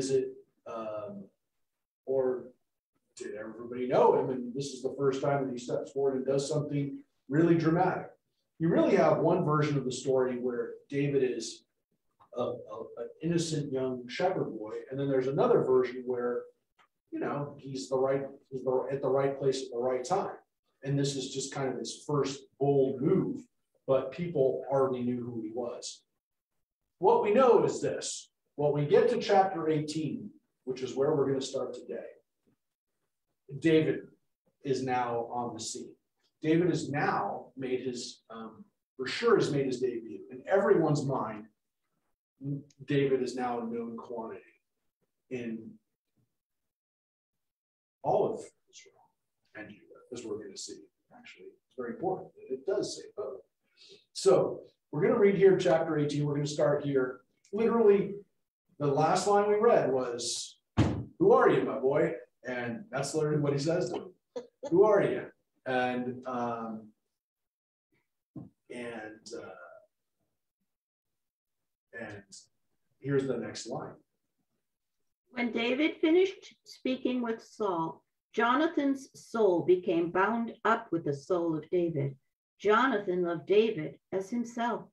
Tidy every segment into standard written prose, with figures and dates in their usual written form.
Is it, or did everybody know him? And this is the first time that he steps forward and does something really dramatic. You really have one version of the story where David is an innocent young shepherd boy, and then there's another version where, you know, he's at the right place at the right time. And this is just kind of his first bold move, but people already knew who he was. What we know is this. When we get to chapter 18, which is where we're going to start today, David is now on the scene. David has now made his, for sure has made his debut. In everyone's mind, David is now a known quantity in all of Israel and Judah, as we're going to see. Actually, it's very important. It does say both. So we're going to read here chapter 18. We're going to start here. Literally, the last line we read was, "Who are you, my boy?" And that's literally what he says to him. "Who are you?" And here's the next line. When David finished speaking with Saul, Jonathan's soul became bound up with the soul of David. Jonathan loved David as himself.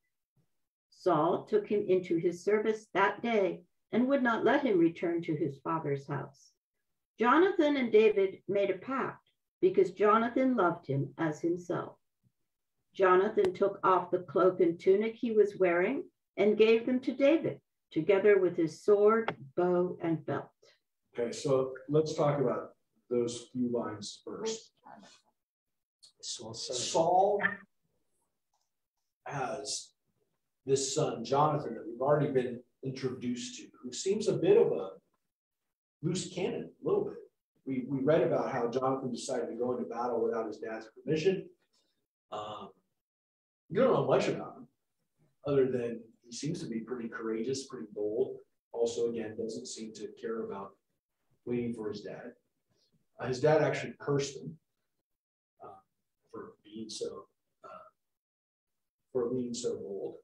Saul took him into his service that day and would not let him return to his father's house. Jonathan and David made a pact because Jonathan loved him as himself. Jonathan took off the cloak and tunic he was wearing and gave them to David, together with his sword, bow, and belt. Okay, so let's talk about those few lines first. Saul has this son, Jonathan, that we've already been introduced to, who seems a bit of a loose cannon, a little bit. We read about how Jonathan decided to go into battle without his dad's permission. You don't know much about him, other than he seems to be pretty courageous, pretty bold. Also, again, doesn't seem to care about waiting for his dad. His dad actually cursed him for being so bold.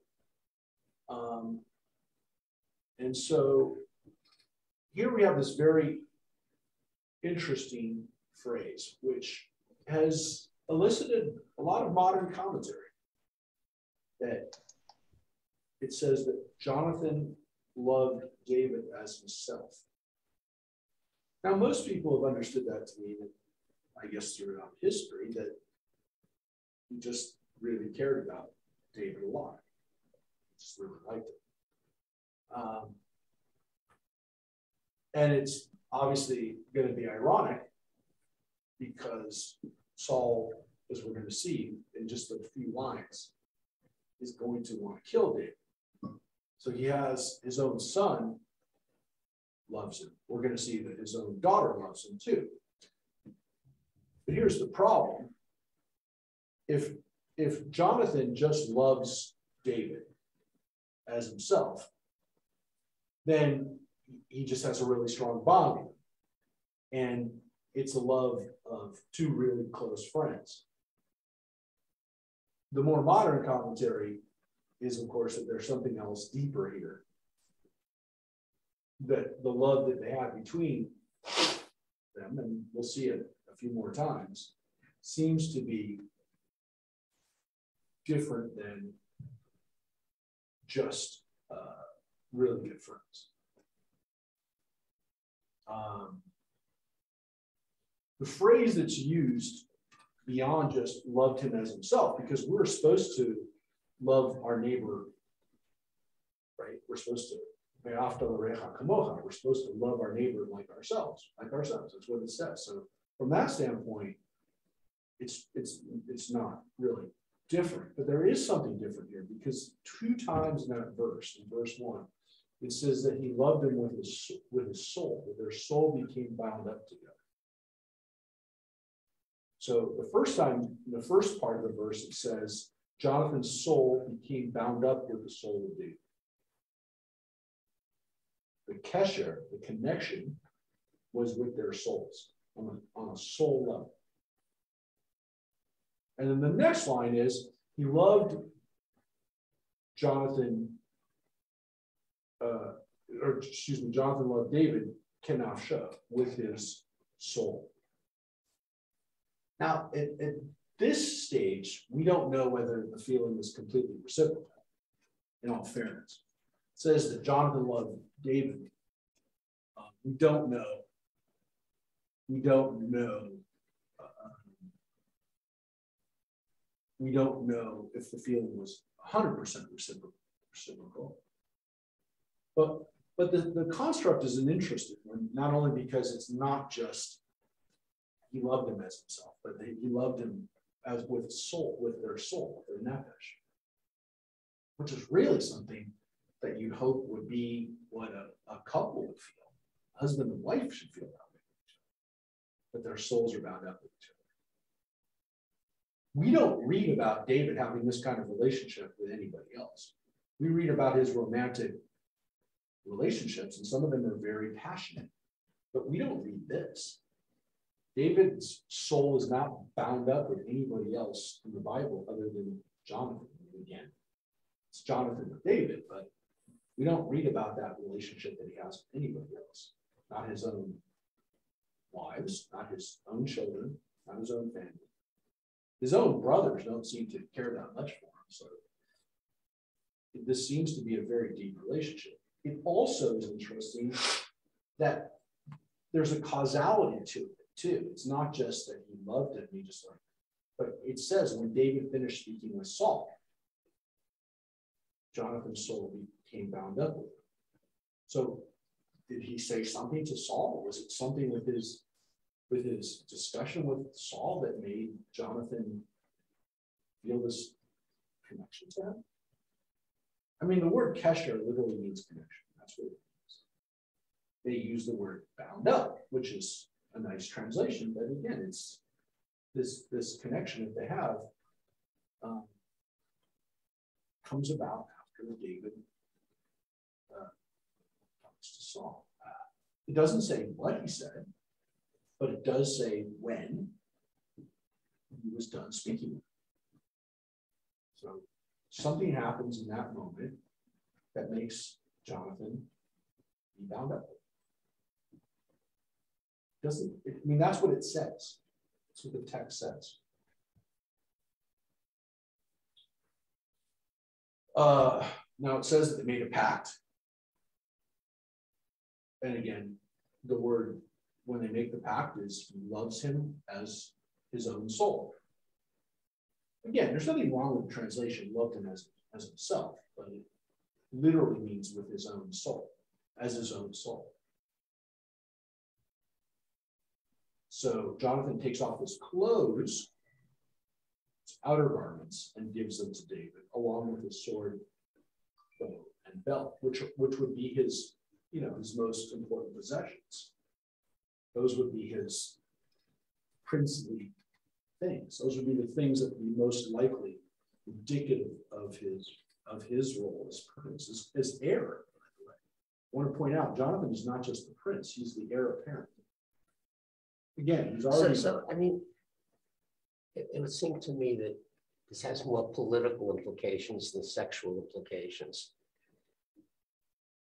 And so here we have this very interesting phrase, which has elicited a lot of modern commentary. That it says that Jonathan loved David as himself. Now, most people have understood that to mean, I guess throughout history, that he just really cared about David a lot. He just really liked him. And it's obviously going to be ironic because Saul, as we're going to see in just a few lines, is going to want to kill David. So he has his own son loves him. We're going to see that his own daughter loves him too. But here's the problem. If Jonathan just loves David as himself, then he just has a really strong bond with him. And it's a love of two really close friends. The more modern commentary is, of course, that there's something else deeper here. That the love that they have between them, and we'll see it a few more times, seems to be different than just really good friends. The phrase that's used beyond just loved him as himself, because we're supposed to love our neighbor, right? We're supposed to, we're supposed to love our neighbor like ourselves. That's what it says. So from that standpoint, it's not really different, but there is something different here, because 2 times in that verse, in verse 1, it says that he loved them with his soul, that their soul became bound up together. So the first time, in the first part of the verse, it says, Jonathan's soul became bound up with the soul of David. The kesher, the connection, was with their souls on a soul level. And then the next line is, he loved Jonathan or excuse me, Jonathan loved David kenafsha, with his soul. Now, at this stage, we don't know whether the feeling is completely reciprocal, in all fairness. It says that Jonathan loved David. We don't know. We don't know. We don't know if the feeling was 100% reciprocal. But the construct is an interesting one, not only because it's not just he loved him as himself, but he loved him as with soul, with their nefesh, which is really something that you'd hope would be what a couple would feel. Husband and wife should feel that way, that their souls are bound up with each other. We don't read about David having this kind of relationship with anybody else. We read about his romantic relationships, and some of them are very passionate, but we don't read this. David's soul is not bound up with anybody else in the Bible other than Jonathan. Again, it's Jonathan with David, but we don't read about that relationship that he has with anybody else. Not his own wives, not his own children, not his own family. His own brothers don't seem to care that much for him. So this seems to be a very deep relationship. It also is interesting that there's a causality to it too. It's not just that he loved him, but it says when David finished speaking with Saul, Jonathan's soul became bound up with him. So did he say something to Saul? Was it something with his discussion with Saul that made Jonathan feel this connection to him? I mean, the word kesher literally means connection. That's what it means. They use the word bound up, which is a nice translation, but again, it's this connection that they have comes about after David talks to Saul. It doesn't say what he said, but it does say when he was done speaking. So something happens in that moment that makes Jonathan be bound up. That's what it says. That's what the text says. Now it says that they made a pact. And again, the word when they make the pact is he loves him as his own soul. Again, there's nothing wrong with the translation, loved him as himself, but it literally means with his own soul, as his own soul. So Jonathan takes off his clothes, his outer garments, and gives them to David, along with his sword, bow, and belt, which would be his most important possessions. Those would be his princely things. Those would be the things that would be most likely indicative of his role as prince, as heir, by the way. I want to point out, Jonathan is not just the prince, he's the heir apparent. Again, he's already... It would seem to me that this has more political implications than sexual implications.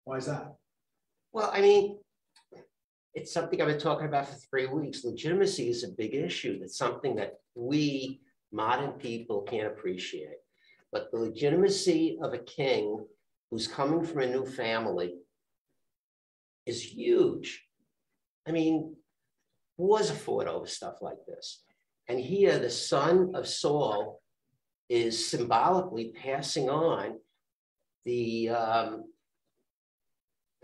Why is that? Well, it's something I've been talking about for 3 weeks. Legitimacy is a big issue. That's something that we modern people can't appreciate. But the legitimacy of a king who's coming from a new family is huge. Wars are fought over stuff like this. And here, the son of Saul is symbolically passing on the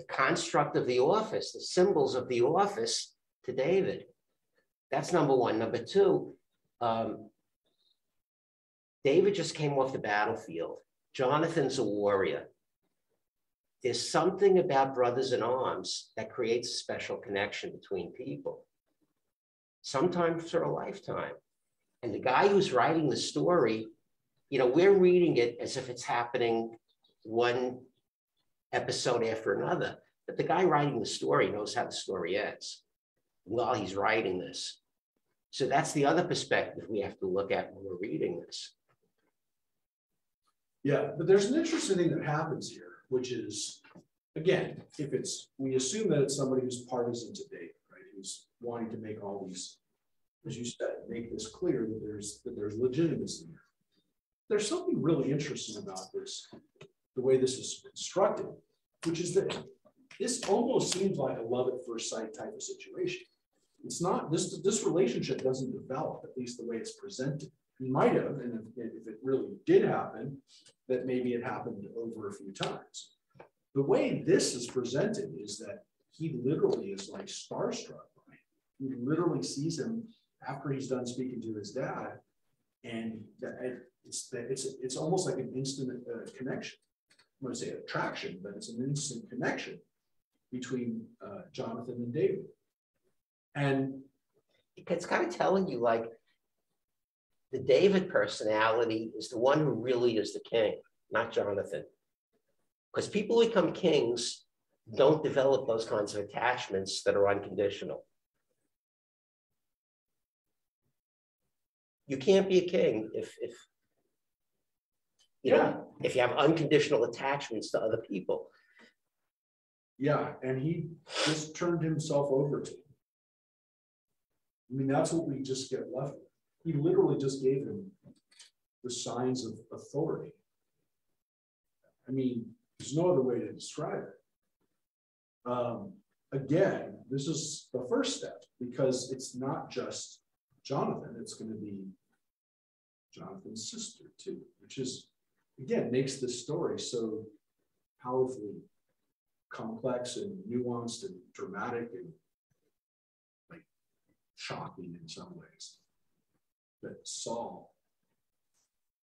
construct of the office, the symbols of the office to David. That's number one. Number two, David just came off the battlefield. Jonathan's a warrior. There's something about brothers in arms that creates a special connection between people, sometimes for a lifetime. And the guy who's writing the story, we're reading it as if it's happening one episode after another, but the guy writing the story knows how the story ends while he's writing this. So that's the other perspective we have to look at when we're reading this. Yeah, but there's an interesting thing that happens here, which is again, we assume that it's somebody who's partisan to David, right? Who's wanting to make all these, as you said, make this clear that there's legitimacy here. There's something really interesting about this, the way this is constructed, which is that this almost seems like a love at first sight type of situation. It's not, this relationship doesn't develop, at least the way it's presented. It might have, and if it really did happen, that maybe it happened over a few times. The way this is presented is that he literally is like starstruck by him. He literally sees him after he's done speaking to his dad, and it's almost like an instant connection. I'm going to say attraction, but it's an instant connection between Jonathan and David. And it's kind of telling you, like, the David personality is the one who really is the king, not Jonathan. Because people who become kings don't develop those kinds of attachments that are unconditional. You can't be a king if you have unconditional attachments to other people. Yeah, and he just turned himself over to him. I mean, that's what we just get left with. He literally just gave him the signs of authority. I mean, there's no other way to describe it. Again, this is the first step, because it's not just Jonathan, it's going to be Jonathan's sister too, which is, again, makes this story so powerfully complex and nuanced and dramatic and like shocking in some ways. That Saul,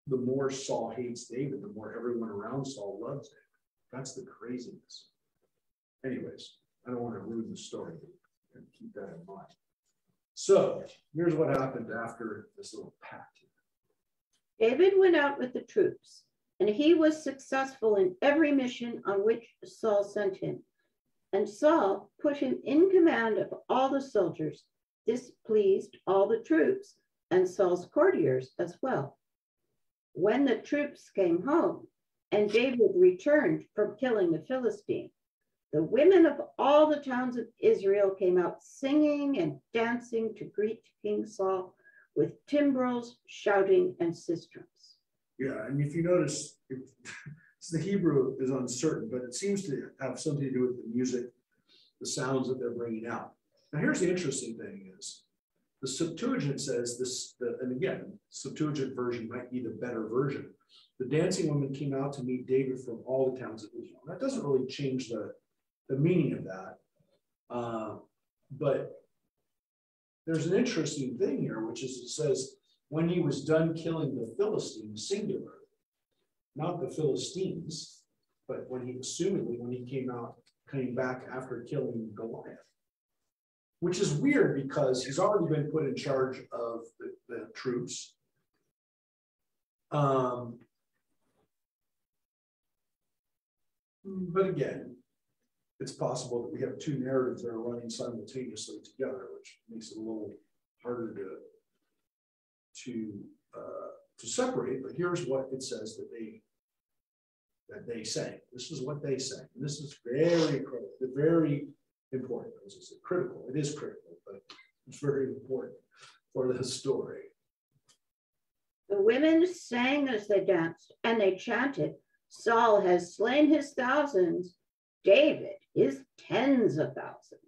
the more Saul hates David, the more everyone around Saul loves David. That's the craziness. Anyways, I don't want to ruin the story, but keep that in mind. So here's what happened after this little pact. David went out with the troops, and he was successful in every mission on which Saul sent him. And Saul put him in command of all the soldiers. This pleased all the troops and Saul's courtiers as well. When the troops came home and David returned from killing the Philistine, the women of all the towns of Israel came out singing and dancing to greet King Saul with timbrels, shouting, and sistrums. Yeah, and if you notice, the Hebrew is uncertain, but it seems to have something to do with the music, the sounds that they're bringing out. Now, here's the interesting thing is, the Septuagint says this, and again, Septuagint version might be the better version. The dancing women came out to meet David from all the towns of Israel. That doesn't really change the meaning of that. But there's an interesting thing here, which is it says, when he was done killing the Philistines, singular, not the Philistines, but when he, assumedly, when he came back after killing Goliath. Which is weird because he's already been put in charge of the troops. But again, it's possible that we have two narratives that are running simultaneously together, which makes it a little harder to separate. But here's what it says that they say. This is what they say. And this is very critical, very important. As I said, critical. It is critical, but it's very important for the story. The women sang as they danced, and they chanted, Saul has slain his thousands, David his tens of thousands.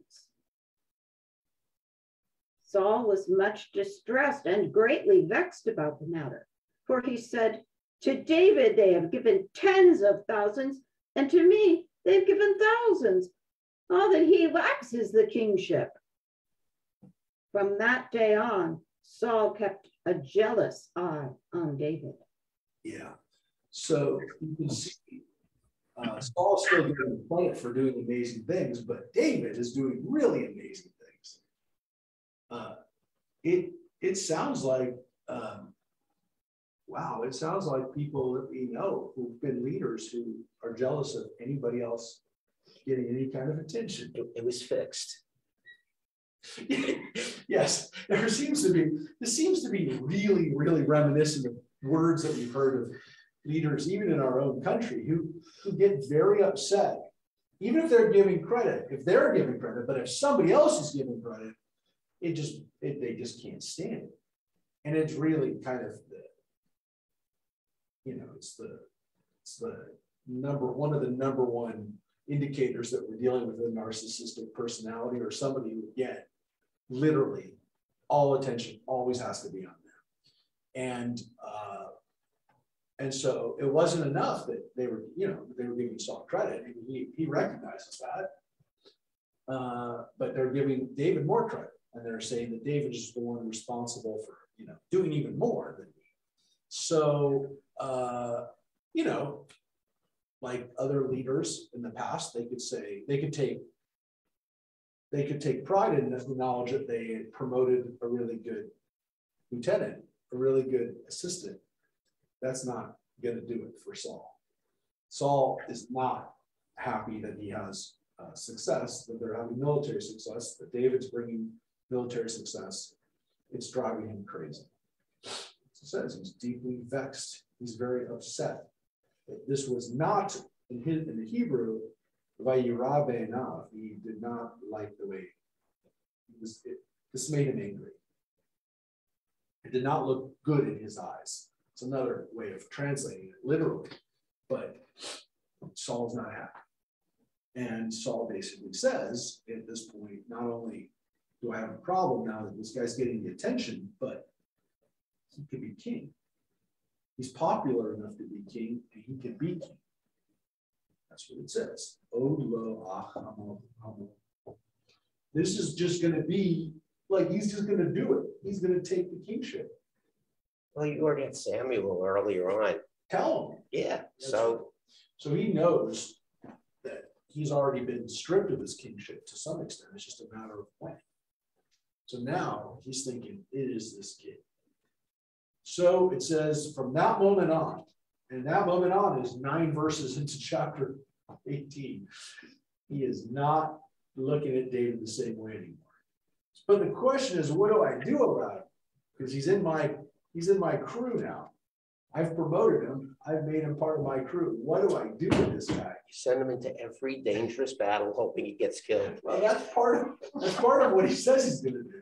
Saul was much distressed and greatly vexed about the matter, for he said, to David they have given tens of thousands, and to me they've given thousands. All that he lacks is the kingship. From that day on, Saul kept a jealous eye on David. Yeah. So you can see Saul's still getting the credit for doing amazing things, but David is doing really amazing things. It sounds like, wow, it sounds like people that we know who've been leaders who are jealous of anybody else getting any kind of attention. It was fixed. Yes, this seems to be really, really reminiscent of words that we've heard of leaders, even in our own country, who get very upset even if they're giving credit, but if somebody else is giving credit, they just can't stand it. And it's really kind of it's one of the number one indicators that we're dealing with a narcissistic personality, or somebody who, again, literally all attention always has to be on them. And so it wasn't enough that they were giving Saul credit. I mean, he recognizes that, but they're giving David more credit, and they're saying that David is the one responsible for doing even more than me. So like other leaders in the past, they could take pride in the knowledge that they had promoted a really good lieutenant, a really good assistant. That's not going to do it for Saul. Saul is not happy that he has success, that they're having military success, that David's bringing military success. It's driving him crazy. It says he's deeply vexed. He's very upset. This was not in the Hebrew, vayira be'enav. He did not like the way this made him angry. It did not look good in his eyes. It's another way of translating it literally, but Saul's not happy. And Saul basically says at this point, not only do I have a problem now that this guy's getting the attention, but he could be king. He's popular enough to be king, and he can be king. That's what it says. This is just going to be like he's just going to do it. He's going to take the kingship. Well, you already had Samuel earlier on. Tell him. Yeah. So he knows that he's already been stripped of his kingship to some extent. It's just a matter of when. So now he's thinking, it is this kid. So it says from that moment on, and that moment on is 9 verses into chapter 18. He is not looking at David the same way anymore. But the question is, what do I do about it? Because he's in my crew now. I've promoted him. I've made him part of my crew. What do I do with this guy? you send him into every dangerous battle, hoping he gets killed. Well, that's part of what he says he's going to do.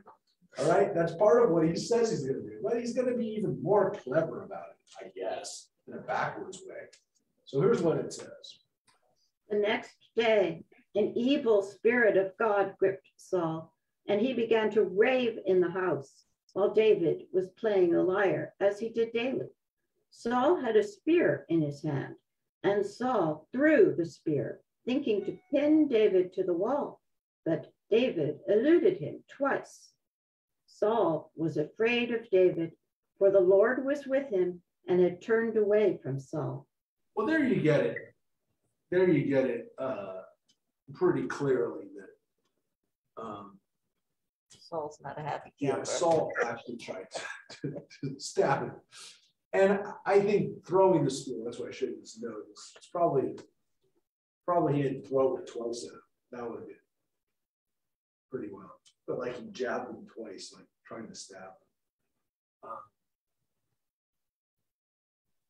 All right, that's part of what he says he's going to do. But he's going to be even more clever about it, I guess, in a backwards way. So here's what it says. The next day, an evil spirit of God gripped Saul, and he began to rave in the house while David was playing a lyre, as he did daily. Saul had a spear in his hand, and Saul threw the spear, thinking to pin David to the wall, but David eluded him twice. Saul was afraid of David, for the Lord was with him and had turned away from Saul. Well, there you get it. There you get it pretty clearly that Saul's not a happy camper. yeah, Saul actually tried to stab him. And I think throwing the spear, that's why I showed you this note, it's probably he didn't throw it twice at him. That would have been pretty well. But like he jabbed him twice, like trying to stab him.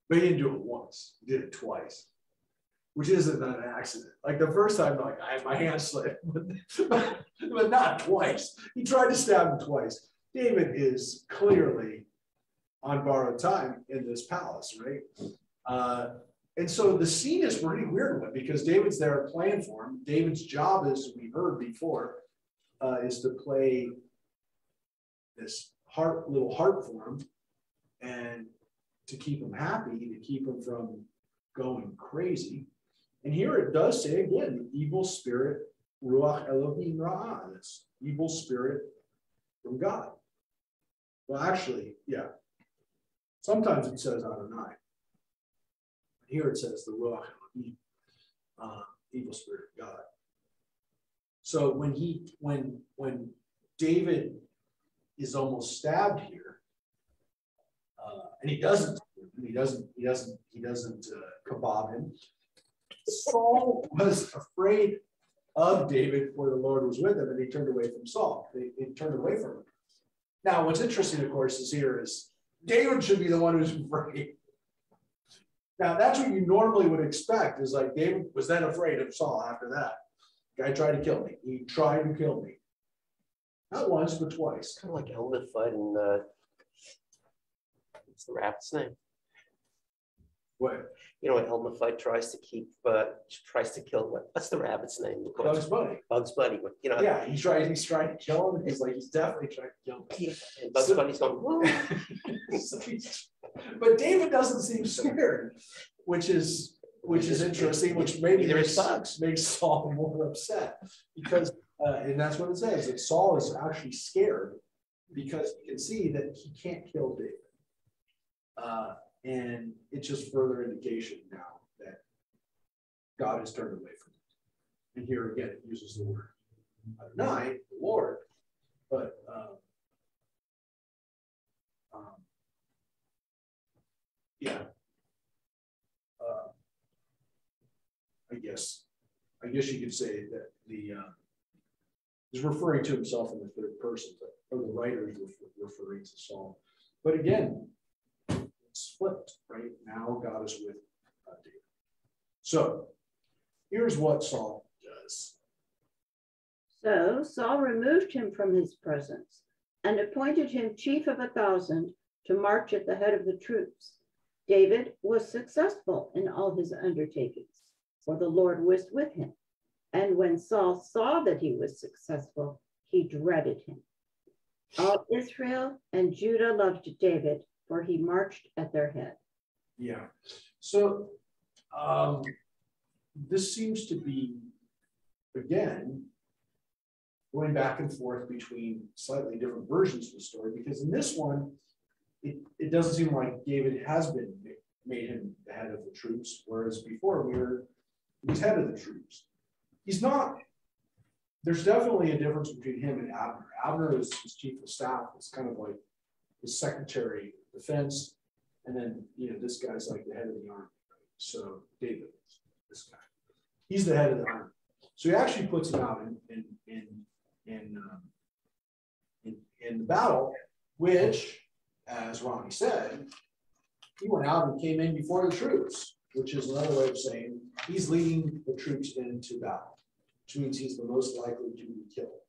But he didn't do it once, he did it twice, which isn't an accident. Like the first time, like my hand slipped, but not twice. He tried to stab him twice. David is clearly on borrowed time in this palace, right? And so the scene is a pretty weird one because David's there playing for him. David's job, as we heard before, is to play this little harp for him and to keep him happy, to keep him from going crazy. And here it does say again, the evil spirit, Ruach Elohim Ra'ah, this evil spirit from God. Well, actually, yeah. Sometimes it says Adonai. Here it says the Ruach Elohim, evil spirit of God. So when David is almost stabbed here, and he doesn't kebab him. Saul was afraid of David, for the Lord was with him, and he turned away from Saul. He turned away from him. Now, what's interesting, of course, is David should be the one who's afraid. Now, that's what you normally would expect, is like David was then afraid of Saul after that. Guy tried to kill me. He tried to kill me. Not once, but twice. Kind of like Elmer Fudd and what's the rabbit's name? What? You know, Elmer Fudd tries to kill what's the rabbit's name? Bugs Bunny. Bugs Bunny. You know. Yeah, he's trying to kill him. He's definitely trying to kill him. Yeah. And Bugs Bunny's going, but David doesn't seem scared, which is interesting, which maybe makes Saul more upset, because and that's what it says, that Saul is actually scared because he can see that he can't kill David. And it's just further indication now that God has turned away from it. And here again, it uses the word Adonai, the Lord, but yeah. I guess you could say that he's referring to himself in the third person, or the writer is referring to Saul. But again, it's flipped, right? Now God is with David. So here's what Saul does. So Saul removed him from his presence and appointed him chief of 1,000 to march at the head of the troops. David was successful in all his undertakings, for the Lord was with him. And when Saul saw that he was successful, he dreaded him. All Israel and Judah loved David, for he marched at their head. Yeah. So this seems to be, again, going back and forth between slightly different versions of the story, because in this one, it doesn't seem like David has been made him the head of the troops, whereas before he was head of the troops. He's not. There's definitely a difference between him and Abner. Abner is his chief of staff. It's kind of like his secretary of defense, and then this guy's like the head of the army. Right? So David, this guy, he's the head of the army. So he actually puts him out in the battle, which, as Ronnie said, he went out and came in before the troops, which is another way of saying he's leading the troops into battle, which means he's the most likely to be killed.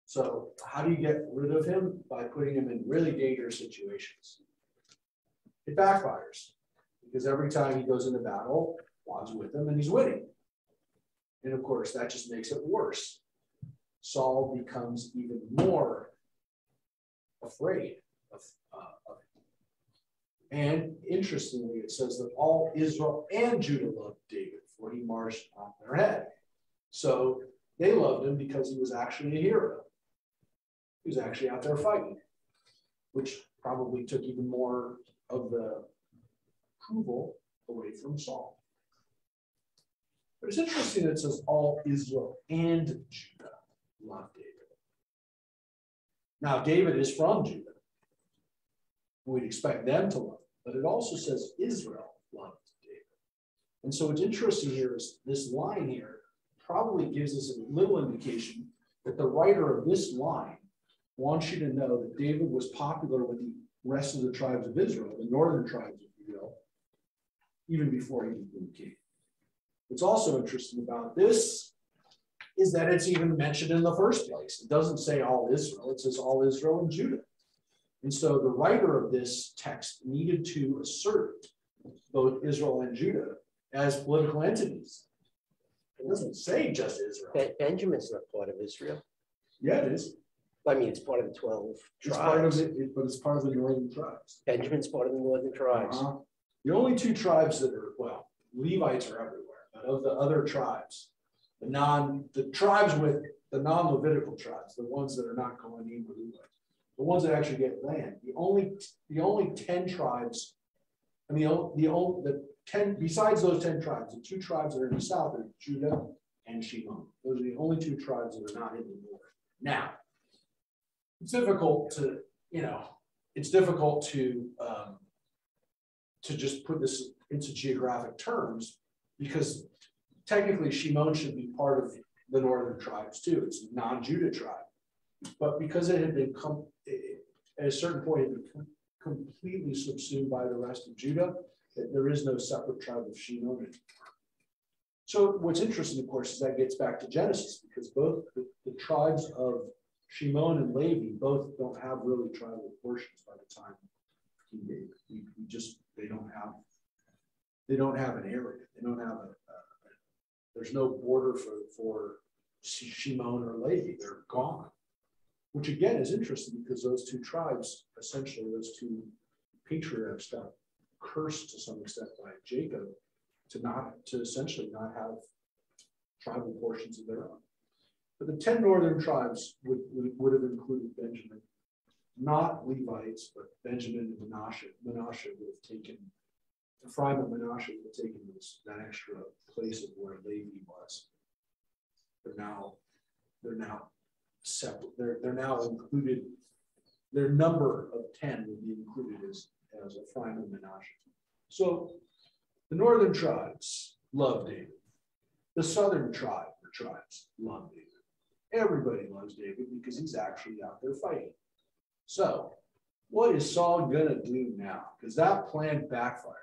So how do you get rid of him? By putting him in really dangerous situations. It backfires, because every time he goes into battle, God's with him and he's winning. And of course, that just makes it worse. Saul becomes even more afraid of him. And interestingly, it says that all Israel and Judah loved David, for he marched on their head. So they loved him because he was actually a hero. He was actually out there fighting, which probably took even more of the approval away from Saul. But it's interesting that it says all Israel and Judah loved David. Now, David is from Judah. We'd expect them to love him, but it also says Israel loved David. And so what's interesting here is this line here probably gives us a little indication that the writer of this line wants you to know that David was popular with the rest of the tribes of Israel, the northern tribes, if you will, even before he became king. What's also interesting about this is that it's even mentioned in the first place. It doesn't say all Israel, it says all Israel and Judah. And so the writer of this text needed to assert both Israel and Judah as political entities. It doesn't say just Israel. Benjamin's not part of Israel. Yeah, it is. I mean, it's part of the 12 tribes. It's part of it, but it's part of the northern tribes. Benjamin's part of the northern tribes. The only two tribes that are, well, Levites are everywhere, but of the other tribes, the tribes with the non-Levitical tribes, the ones that are not Kohanim or Levites, the ones that actually get land, the only 10 tribes, and the 10, besides those 10 tribes, the two tribes that are in the south are Judah and Shimon. Those are the only two tribes that are not in the north. Now, it's difficult to, to just put this into geographic terms, because technically Shimon should be part of the northern tribes too. It's a non-Judah tribe. But because it had been, at a certain point, it had been completely subsumed by the rest of Judah, There is no separate tribe of Shimon anymore. So what's interesting, of course, is that gets back to Genesis, because both the tribes of Shimon and Levi both don't have really tribal portions by the time King David. They don't have an area. They don't have there's no border for Shimon or Levi. They're gone. Which again is interesting, because those two tribes, essentially those two patriarchs, got cursed to some extent by Jacob to essentially not have tribal portions of their own. But the 10 northern tribes would have included Benjamin, not Levites, but Benjamin and Manasseh. Manasseh would have taken, Ephraim and Manasseh would have taken that extra place of where Levi was. They're now separate. They're now included. Their number of 10 would be included as Ephraim and Manasseh. So the northern tribes love David. The southern tribes love David. Everybody loves David because he's actually out there fighting. So what is Saul gonna do now? Because that plan backfired.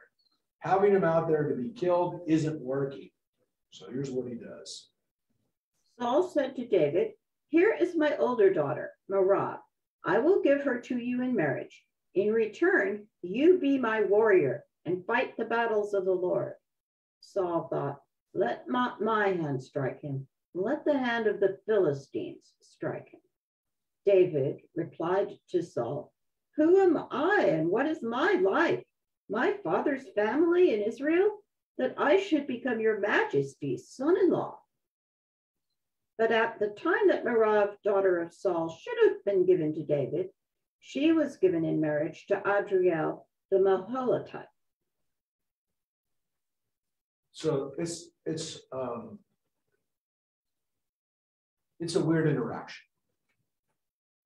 Having him out there to be killed isn't working. So here's what he does. Saul said to David, "Here is my older daughter, Merab. I will give her to you in marriage. In return, you be my warrior and fight the battles of the Lord." Saul thought, "Let my hand strike him. Let the hand of the Philistines strike him." David replied to Saul, "Who am I and what is my life, my father's family in Israel, that I should become your majesty's son-in-law?" But at the time that Merab, daughter of Saul, should have been given to David, she was given in marriage to Adriel the Meholatite. So it's a weird interaction.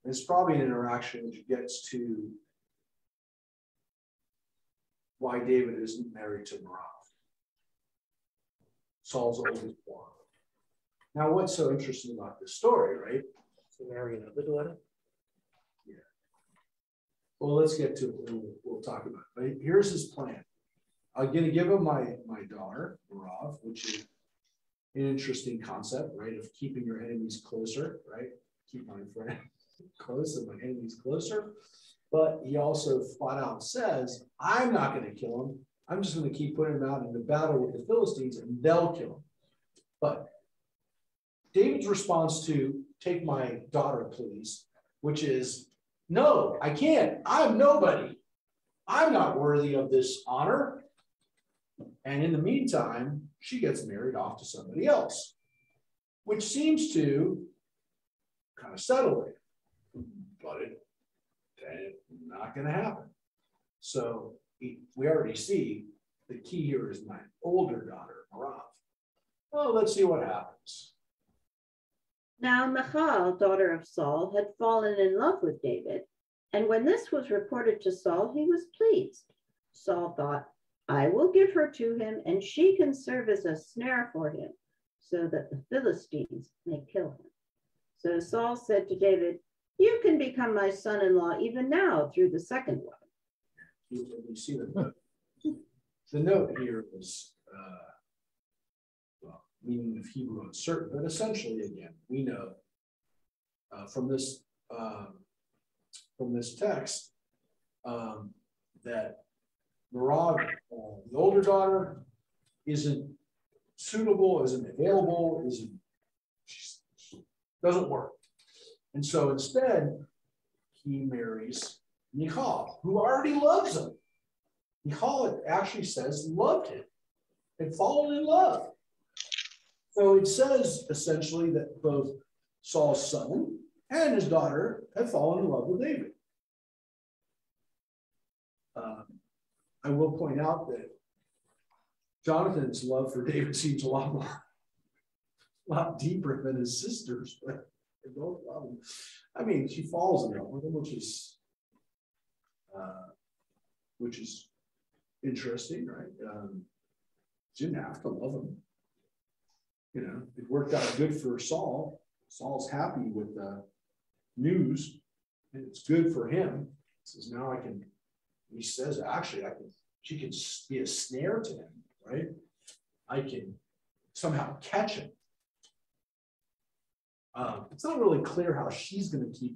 It's probably an interaction which gets to why David isn't married to Merab, Saul's oldest daughter. Now, what's so interesting about this story, right? To marry another daughter? Yeah. Well, let's get to it. We'll talk about it. But here's his plan. I'm going to give him my daughter, Merab, which is an interesting concept, right? Of keeping your enemies closer, right? Keep my friend close and my enemies closer. But he also flat out says, I'm not going to kill him. I'm just going to keep putting him out into battle with the Philistines and they'll kill him. But David's response to take my daughter, please, which is, no, I can't. I'm nobody. I'm not worthy of this honor. And in the meantime, she gets married off to somebody else, which seems to kind of settle it. But it's not going to happen. So we already see the key here is my older daughter, Merab. Well, let's see what happens. Now Michal, daughter of Saul, had fallen in love with David, and when this was reported to Saul, he was pleased. Saul thought, I will give her to him, and she can serve as a snare for him, so that the Philistines may kill him. So Saul said to David, you can become my son-in-law even now through the second one. You see the note. The note here is, well, meaning of Hebrew uncertain, but essentially, again, we know from this text that Merab, the older daughter, isn't suitable, isn't available, doesn't work. And so instead, he marries Michal, who already loves him. Michal, it actually says, loved him and fallen in love. So it says essentially that both Saul's son and his daughter have fallen in love with David. I will point out that Jonathan's love for David seems a lot deeper than his sister's, but they both love him. I mean, she falls in love with him, which is interesting, right? She didn't have to love him. You know, it worked out good for Saul. Saul's happy with the news, and it's good for him. He says, now he says, actually, I can she can be a snare to him, right? I can somehow catch him. It's not really clear how she's going to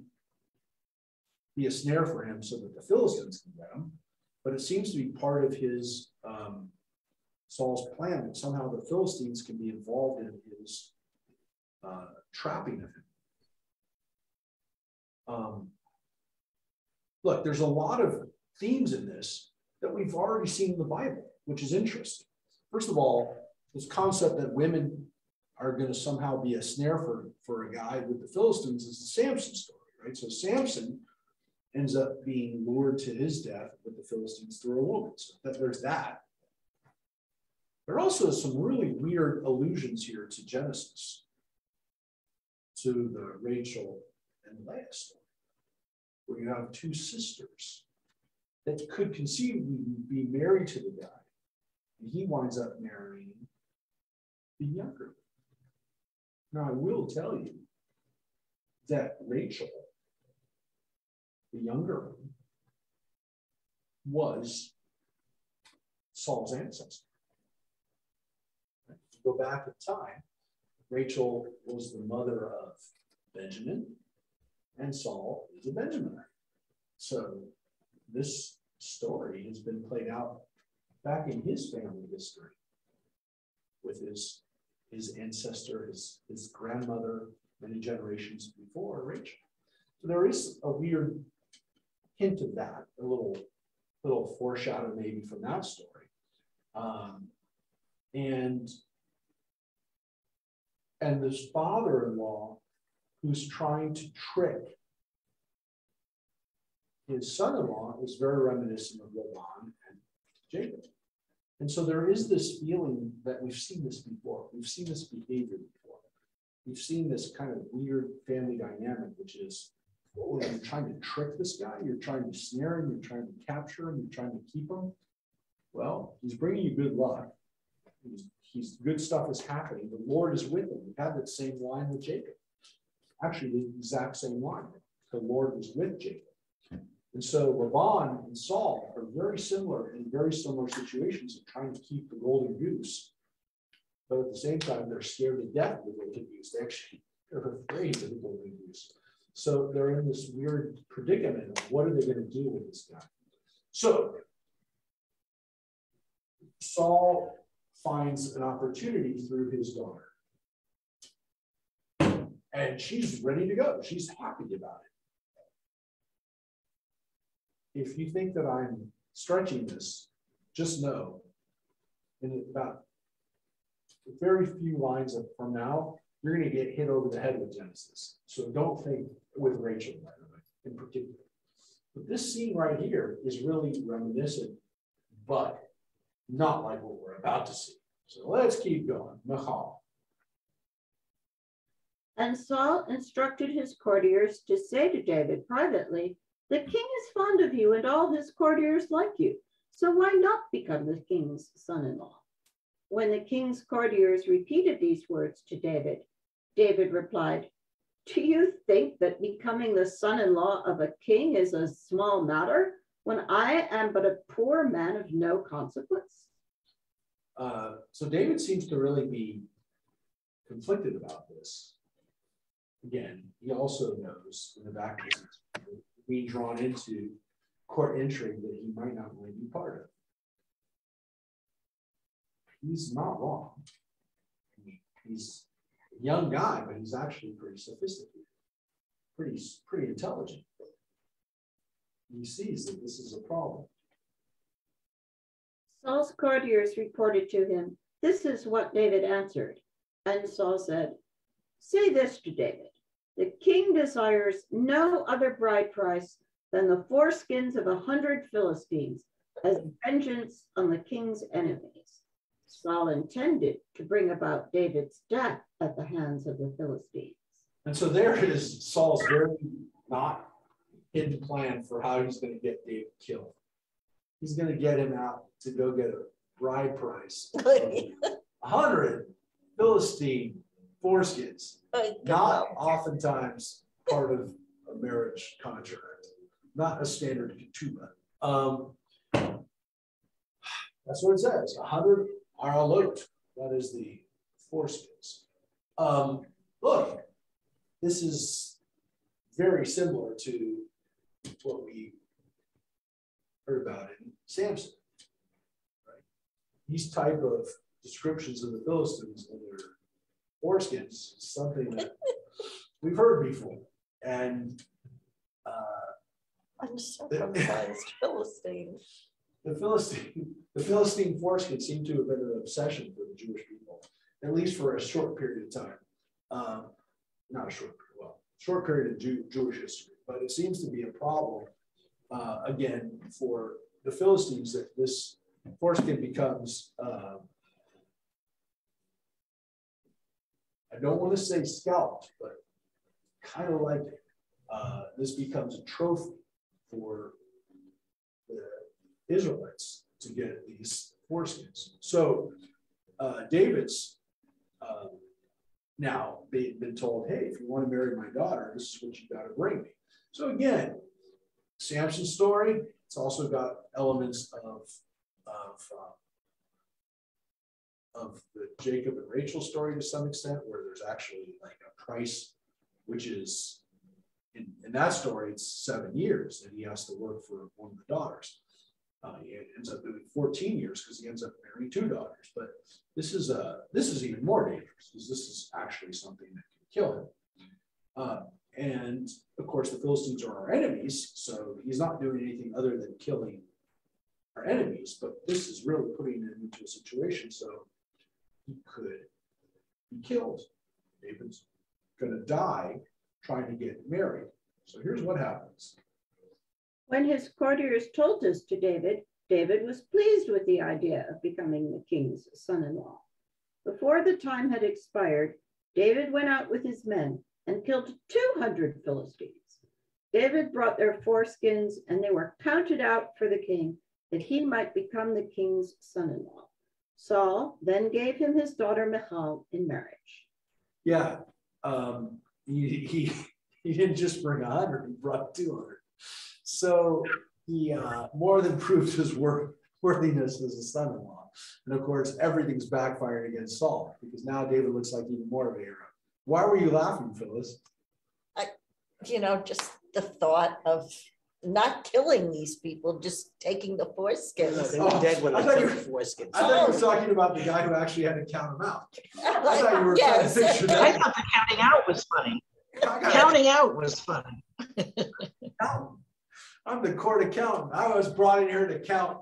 be a snare for him so that the Philistines can get him, but it seems to be part of his Saul's plan that somehow the Philistines can be involved in his trapping of him. Look, there's a lot of themes in this that we've already seen in the Bible, which is interesting. First of all, this concept that women are going to somehow be a snare for a guy with the Philistines is the Samson story, right? So Samson ends up being lured to his death with the Philistines through a woman. So there's that. There are also some really weird allusions here to Genesis, to the Rachel and Leah story, where you have two sisters that could conceivably be married to the guy, and he winds up marrying the younger. Now, I will tell you that Rachel, the younger one, was Saul's ancestor. If you go back in time, Rachel was the mother of Benjamin, and Saul is a Benjaminite. So this story has been played out back in his family history with his ancestor, his grandmother, many generations before Rachel. So there is a weird hint of that, a little foreshadow maybe from that story. And this father-in-law who's trying to trick his son-in-law is very reminiscent of Laban and Jacob. And so there is this feeling that we've seen this before. We've seen this behavior before. We've seen this kind of weird family dynamic, which is, oh, you're trying to trick this guy, you're trying to snare him, you're trying to capture him, you're trying to keep him. Well, he's bringing you good luck. Good stuff is happening. The Lord is with him. We had that same line with Jacob. Actually, the exact same line. The Lord was with Jacob. And so Laban and Saul are very similar in very similar situations of trying to keep the golden goose. But at the same time, they're scared to death of the golden goose. They're afraid of the golden goose. So they're in this weird predicament of what are they going to do with this guy. So Saul finds an opportunity through his daughter. And she's ready to go. She's happy about it. If you think that I'm stretching this, just know in about very few lines from now, you're going to get hit over the head with Genesis. So don't think with Rachel, by the way, in particular. But this scene right here is really reminiscent, but not like what we're about to see. So let's keep going. Michal. And Saul instructed his courtiers to say to David privately, "The king is fond of you, and all his courtiers like you. So why not become the king's son-in-law?" When the king's courtiers repeated these words to David, David replied, "Do you think that becoming the son-in-law of a king is a small matter when I am but a poor man of no consequence?" So David seems to really be conflicted about this. Again, he also knows in the back of his being drawn into court intrigue that he might not really be part of. He's not wrong. He's a young guy, but he's actually pretty sophisticated, pretty intelligent. He sees that this is a problem. Saul's courtiers reported to him, "This is what David answered." And Saul said, "Say this to David. The king desires no other bride price than the foreskins of 100 Philistines as vengeance on the king's enemies." Saul intended to bring about David's death at the hands of the Philistines. And so there is Saul's very not hidden plan for how he's going to get David killed. He's going to get him out to go get a bride price of 100 Philistine foreskins. Not oftentimes part of a marriage contract. Not a standard ketubah. That's what it says. 100 aralot. That is the foreskins. Look, this is very similar to what we heard about in Samson. Right? These type of descriptions of the Philistines and their foreskins is something that we've heard before. And uncircumcised Philistine. The Philistine foreskin seemed to have been an obsession for the Jewish people, at least for a short period of time. Not a short period, well, short period of Jewish history, but it seems to be a problem, again, for the Philistines, that this foreskin becomes, I don't want to say scalped, but kind of like this becomes a trophy for the Israelites to get these foreskins. So David's now been told, hey, if you want to marry my daughter, this is what you got to bring me. So again, Samson's story, it's also got elements of the Jacob and Rachel story to some extent, where there's actually like a price, which is in that story, it's 7 years that he has to work for one of the daughters. He ends up doing 14 years because he ends up marrying 2 daughters. But this is even more dangerous because this is actually something that can kill him. And of course, the Philistines are our enemies, so he's not doing anything other than killing our enemies. But this is really putting him into a situation so he could be killed. David's going to die trying to get married. So here's what happens. When his courtiers told this to David, David was pleased with the idea of becoming the king's son-in-law. Before the time had expired, David went out with his men and killed 200 Philistines. David brought their foreskins, and they were counted out for the king, that he might become the king's son-in-law. Saul then gave him his daughter Michal in marriage. Yeah, he didn't just bring 100, he brought 200. So he more than proved his worthiness as a son-in-law. And of course, everything's backfired against Saul, because now David looks like even more of a hero. Why were you laughing, Phyllis? Just the thought of not killing these people, just taking the foreskins. No, they were dead when they took the foreskins. I thought you were talking about the guy who actually had to count them out. I thought you were trying to picture that. I thought the counting out was funny. Counting out was fun. I'm the court accountant. I was brought in here to count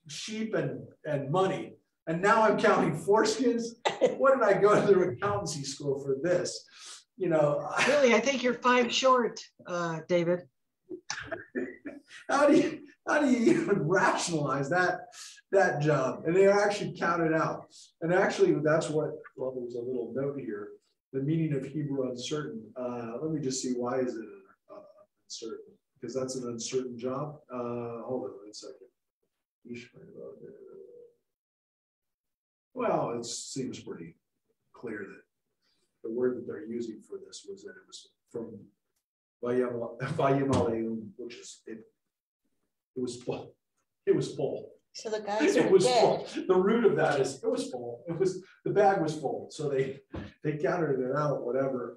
sheep and money. And now I'm counting foreskins. What did I go to the accountancy school for this? Really, I think you're 5 short, David. How do you even rationalize that job? And they are actually counted out. And actually, that's what, well, there's a little note here. The meaning of Hebrew uncertain. Let me just see, why is it uncertain? Because that's an uncertain job. Hold on 1 second. Well, it seems pretty clear that the word that they're using for this was that it was from Vayim, which is it was full. It was full. So the guys It were was dead. full. The root of that is it was full. The bag was full. So they counted it out, whatever.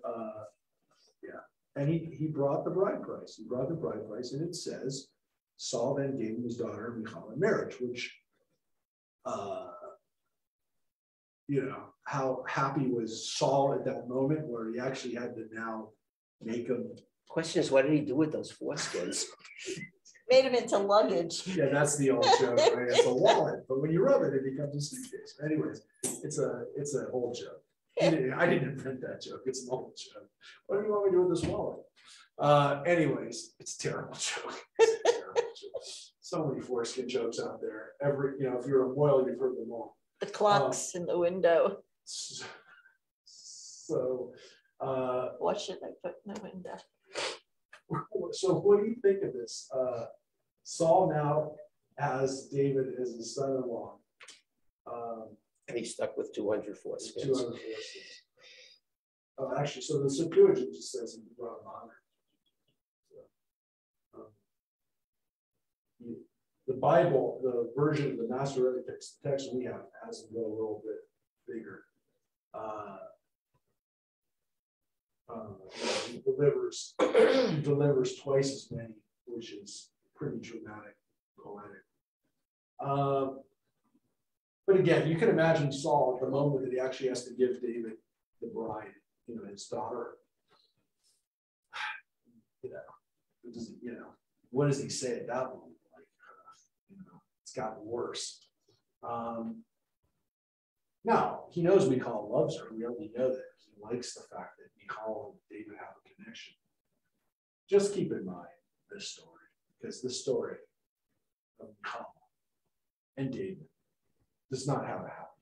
Yeah. And he brought the bride price. He brought the bride price, and it says Saul then gave him his daughter Michal in marriage, which how happy was Saul at that moment where he actually had to now make him. Question is, what did he do with those foreskins? Made them into luggage. Yeah, that's the old joke, right? It's a wallet, but when you rub it, it becomes a suitcase. Anyways, it's a old joke. I didn't invent that joke. It's an old joke. What do you want me to do with this wallet? Anyways, it's a terrible joke. It's a terrible joke. So many foreskin jokes out there. If you're a boil, you've heard them all. The clocks in the window. So, What should I put in the window? so what do you think of this? Saul now has David as his son-in-law. And he's stuck with 200 foreskins. 200 foreskins. Actually, so the Septuagint just says he brought him 100. The Bible, the version of the Masoretic text we have has to go a little bit bigger. He delivers twice as many, which is pretty dramatic, poetic. But again, you can imagine Saul at the moment that he actually has to give David the bride, his daughter. What does he say at that moment? Like, it's gotten worse. Now, he knows Michal loves her. We already know that. He likes the fact that Michal and David have a connection. Just keep in mind this story, because this story of Michal and David does not have a happy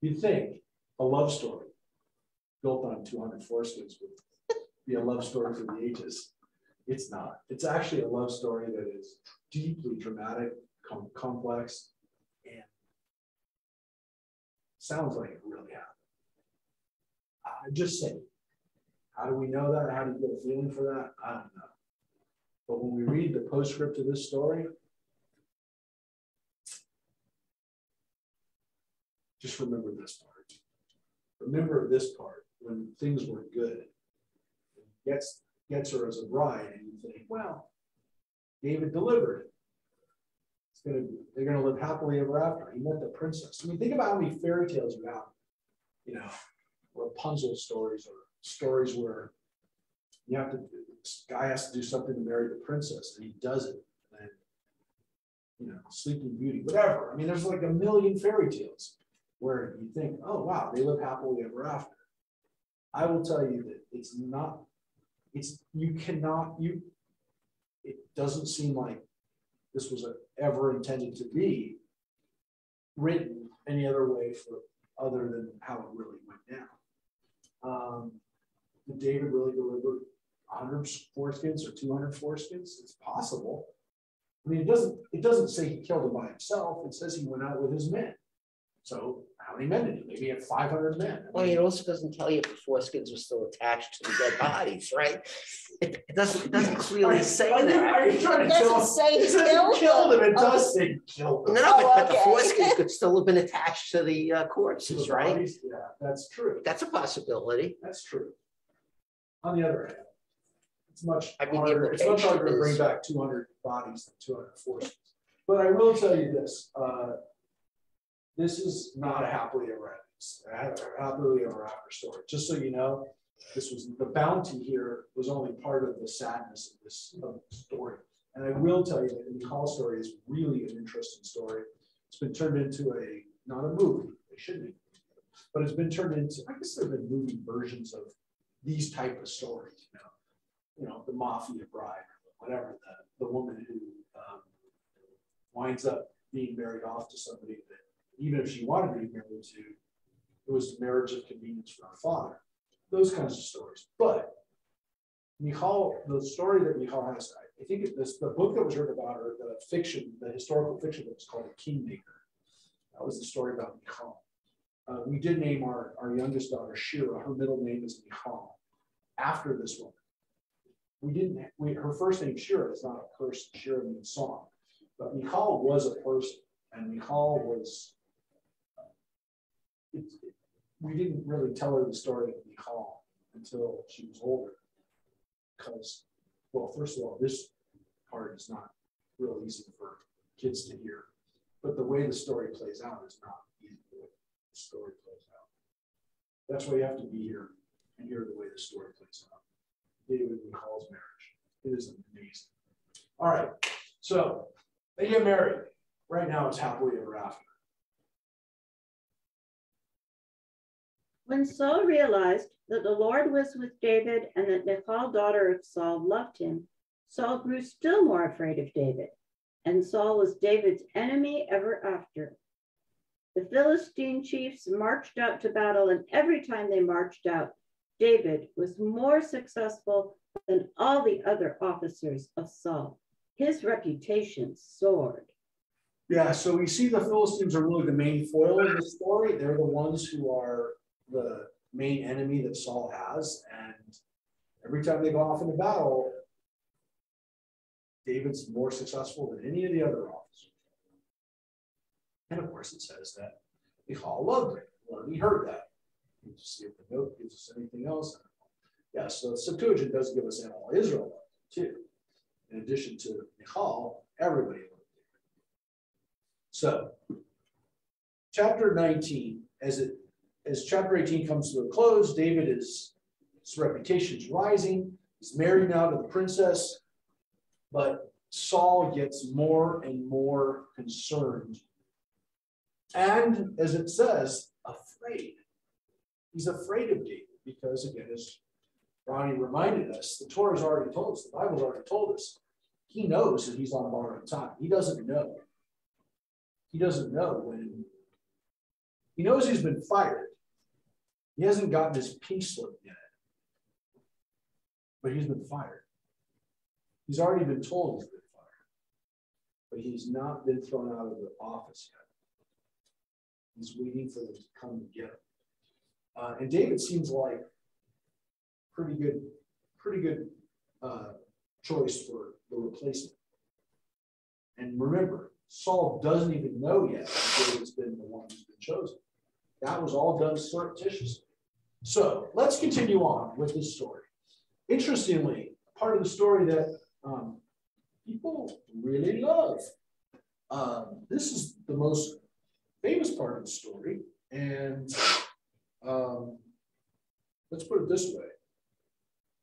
ending. You'd think a love story built on 200 foreskins would be a love story for the ages. It's not. It's actually a love story that is deeply dramatic, complex, and sounds like it really happened. I'm just saying, how do we know that? How do you get a feeling for that? I don't know. But when we read the postscript to this story, just remember this part. Remember this part when things were good. Gets her as a bride, and you think, well, David delivered. They're gonna live happily ever after. He met the princess. I mean, think about how many fairy tales you have, Rapunzel stories, or stories where this guy has to do something to marry the princess, and he does it. And Sleeping Beauty, whatever. I mean, there's like a million fairy tales where you think, oh wow, they live happily ever after. I will tell you that it's not. It doesn't seem like this was ever intended to be written any other way other than how it really went down. Did David really deliver 100 foreskins or 200 foreskins? It's possible. I mean, it doesn't say he killed him by himself. It says he went out with his men. So how many men did he? Maybe he had 500 men. Well, it also doesn't tell you if the foreskins were still attached to the dead bodies, right? It doesn't clearly say that. Are you trying to tell us? It doesn't say he killed him. It does say killed him. No, but the foreskins could still have been attached to the corpses, right? Yeah, that's true. That's a possibility. That's true. On the other hand, it's much I mean, harder. It's much harder to bring back 200 bodies than 200 foreskins. But I will tell you this. This is not a happily ever after story. Just so you know, the bounty here was only part of the sadness of this story. And I will tell you that the Michal story is really an interesting story. It's been turned into not a movie. It shouldn't be, but it's been turned into. I guess there have been movie versions of these type of stories. The Mafia bride, or whatever. The woman who winds up being married off to somebody that, even if she wanted to be married to, it was the marriage of convenience for her father. Those kinds of stories. But Michal, the story that Michal has, I think the book that was written about her, the historical fiction that was called The Kingmaker. That was the story about Michal. We did name our youngest daughter Shira. Her middle name is Michal, after this woman. Her first name Shira is not a person. Shira means song. But Michal was a person, and Michal was. We didn't really tell her the story of Michal until she was older, because, well, first of all, this part is not real easy for kids to hear, but the way the story plays out is not easy. The way the story plays out. That's why you have to be here and hear the way the story plays out. David and Michal's marriage. It is amazing. All right, so they get married. Right now, it's happily ever after. When Saul realized that the Lord was with David and that Michal, daughter of Saul, loved him, Saul grew still more afraid of David, and Saul was David's enemy ever after. The Philistine chiefs marched out to battle, and every time they marched out, David was more successful than all the other officers of Saul. His reputation soared. Yeah, so we see the Philistines are really the main foil in the story. They're the ones who are the main enemy that Saul has, and every time they go off into battle, David's more successful than any of the other officers. And of course, it says that Michal loved him. Well, we heard that. Let's see if the note gives us anything else. Yes, so the Septuagint does give us, and all Israel loved him too. In addition to Michal, everybody loved him. So, chapter 19, as chapter 18 comes to a close, his reputation is rising. He's married now to the princess, but Saul gets more and more concerned. And as it says, afraid. He's afraid of David because, again, as Ronnie reminded us, the Torah's already told us, the Bible's already told us, he knows that he's on borrowed time. He doesn't know. He doesn't know when. He knows he's been fired. He hasn't gotten his peace slip yet. But he's been fired. He's already been told he's been fired. But he's not been thrown out of the office yet. He's waiting for them to come and get him. And David seems like pretty good choice for the replacement. And remember, Saul doesn't even know yet that David's been the one who's been chosen. That was all done surreptitiously. So let's continue on with this story. Interestingly, part of the story that people really love. This is the most famous part of the story, and let's put it this way: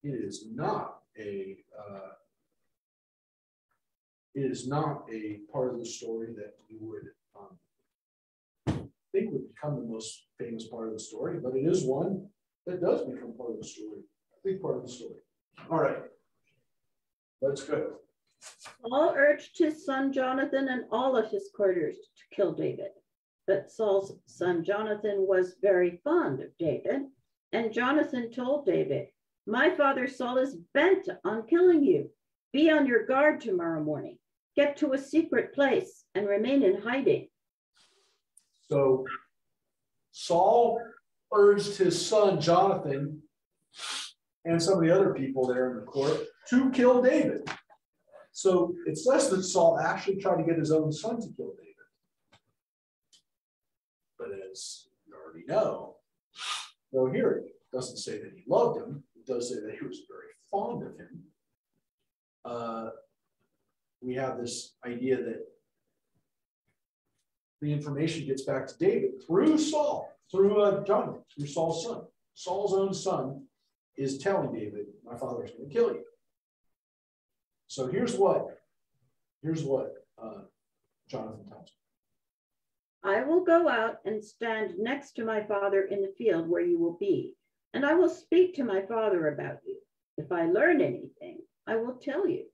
it is not a part of the story that you would think would become the most famous part of the story, but it is one that does become part of the story, a big part of the story. All right, let's go. Saul urged his son Jonathan and all of his courtiers to kill David. But Saul's son Jonathan was very fond of David, and Jonathan told David, "My father Saul is bent on killing you. Be on your guard tomorrow morning. Get to a secret place and remain in hiding." So Saul urged his son Jonathan and some of the other people there in the court to kill David. So it's less that Saul actually tried to get his own son to kill David. But as you already know, though here it doesn't say that he loved him, it does say that he was very fond of him. We have this idea that the information gets back to David through Saul, through Jonathan, through Saul's son. Saul's own son is telling David, "My father's going to kill you." So here's what Jonathan tells him. "I will go out and stand next to my father in the field where you will be, and I will speak to my father about you. If I learn anything, I will tell you."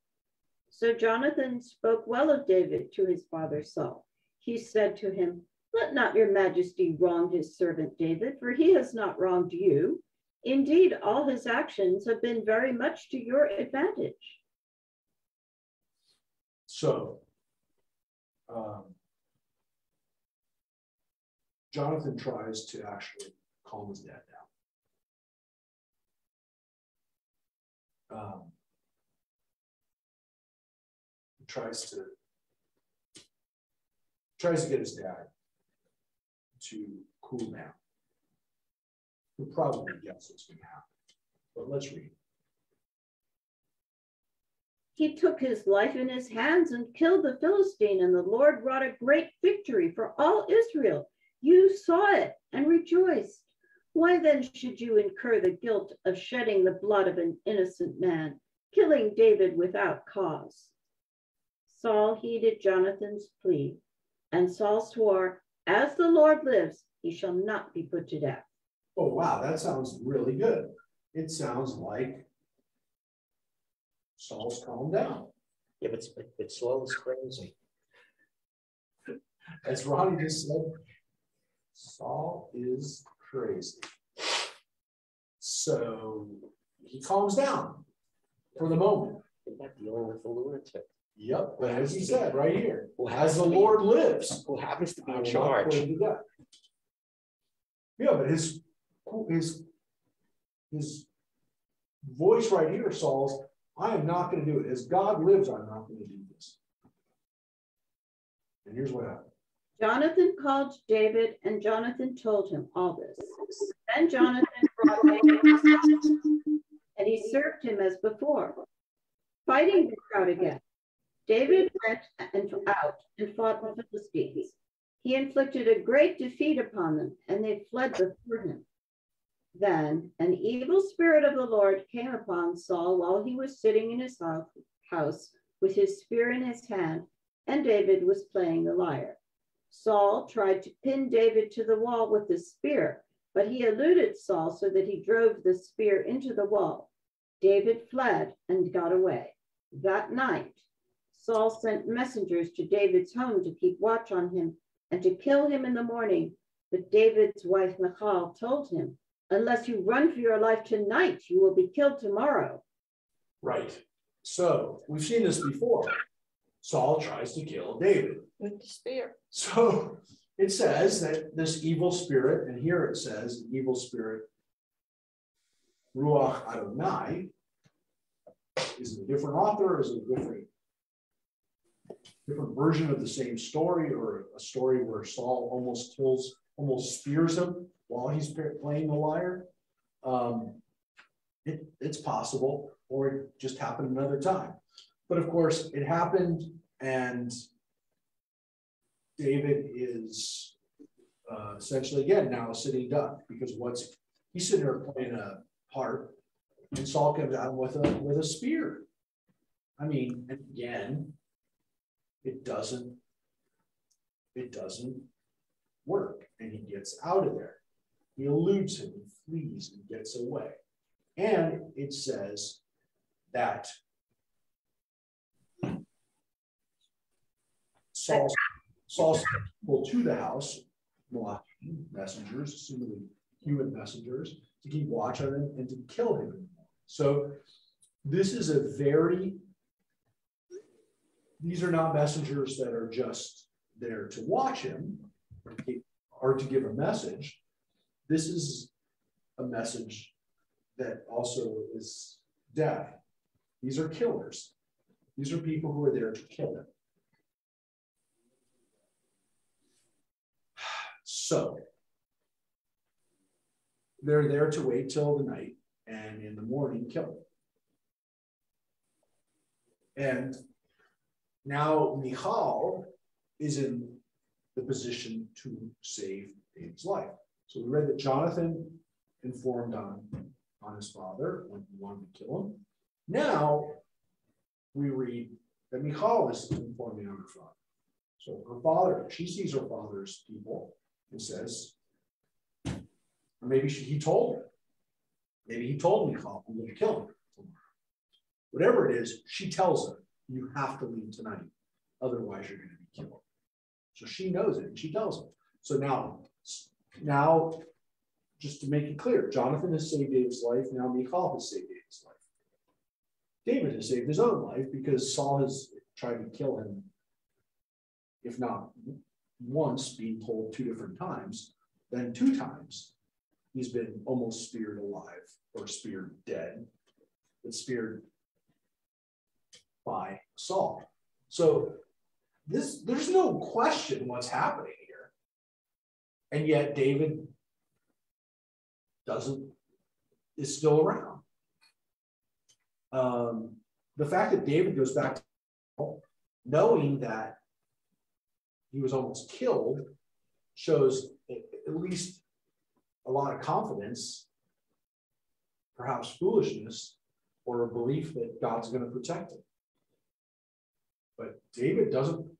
So Jonathan spoke well of David to his father Saul. He said to him, "Let not your majesty wrong his servant David, for he has not wronged you. Indeed, all his actions have been very much to your advantage." So Jonathan tries to actually calm his dad down. He tries to get his dad to cool down. He'll probably guess what's going to happen, but let's read. "He took his life in his hands and killed the Philistine, and the Lord wrought a great victory for all Israel. You saw it and rejoiced. Why then should you incur the guilt of shedding the blood of an innocent man, killing David without cause?" Saul heeded Jonathan's plea, and Saul swore, "As the Lord lives, he shall not be put to death." Oh, wow, that sounds really good. It sounds like Saul's calmed down. Yeah, but Saul is crazy. As Ronnie just said, Saul is crazy. So he calms down for the moment. You're not dealing with a lunatic. Yep, but as he said right here, Who as happens the to be- Lord lives, Who happens to be I in will not put him charge. to death. Yeah, but his voice right here, Saul's, I am not going to do it. As God lives, I'm not going to do this. And here's what happened. Jonathan called David, and Jonathan told him all this. Then Jonathan brought David to Saul, and he served him as before. Fighting broke out again. David went out and fought the Philistines. He inflicted a great defeat upon them, and they fled before him. Then an evil spirit of the Lord came upon Saul while he was sitting in his house with his spear in his hand, and David was playing the lyre. Saul tried to pin David to the wall with the spear, but he eluded Saul so that he drove the spear into the wall. David fled and got away. That night, Saul sent messengers to David's home to keep watch on him and to kill him in the morning. But David's wife Michal told him, "Unless you run for your life tonight, you will be killed tomorrow." Right. So we've seen this before. Saul tries to kill David with the spear. So it says that this evil spirit, and here it says evil spirit, Ruach Adonai, is it a different author, or is it a different version of the same story, or a story where Saul almost spears him while he's playing the lyre? It's possible, or it just happened another time. But of course, it happened, and David is essentially again now a sitting duck, because he's sitting there playing a harp, and Saul comes out with a spear. I mean, again, it doesn't work, and he gets out of there. He eludes him, and flees, and gets away. And it says that Saul sent people to the house, messengers, assuming human messengers, to keep watch on him and to kill him. So this is these are not messengers that are just there to watch him or to give a message. This is a message that also is death. These are killers. These are people who are there to kill him. So they're there to wait till the night, and in the morning kill him. And now Michal is in the position to save David's life. So we read that Jonathan informed on his father when he wanted to kill him. Now we read that Michal is informing on her father. So her father, she sees her father's people and says, or maybe he told her. Maybe he told Michal, "I'm going to kill him tomorrow." Whatever it is, she tells him, "You have to leave tonight, otherwise you're going to be killed." So she knows it, and she tells him. So now, just to make it clear, Jonathan has saved David's life. Now Michal has saved David's life. David has saved his own life because Saul has tried to kill him, if not once, being told 2 different times, then 2 times. He's been almost speared alive, or speared dead, but speared by Saul. So there's no question what's happening here. And yet David is still around. The fact that David goes back to Saul, knowing that he was almost killed, shows at least a lot of confidence, perhaps foolishness, or a belief that God's going to protect him. But David doesn't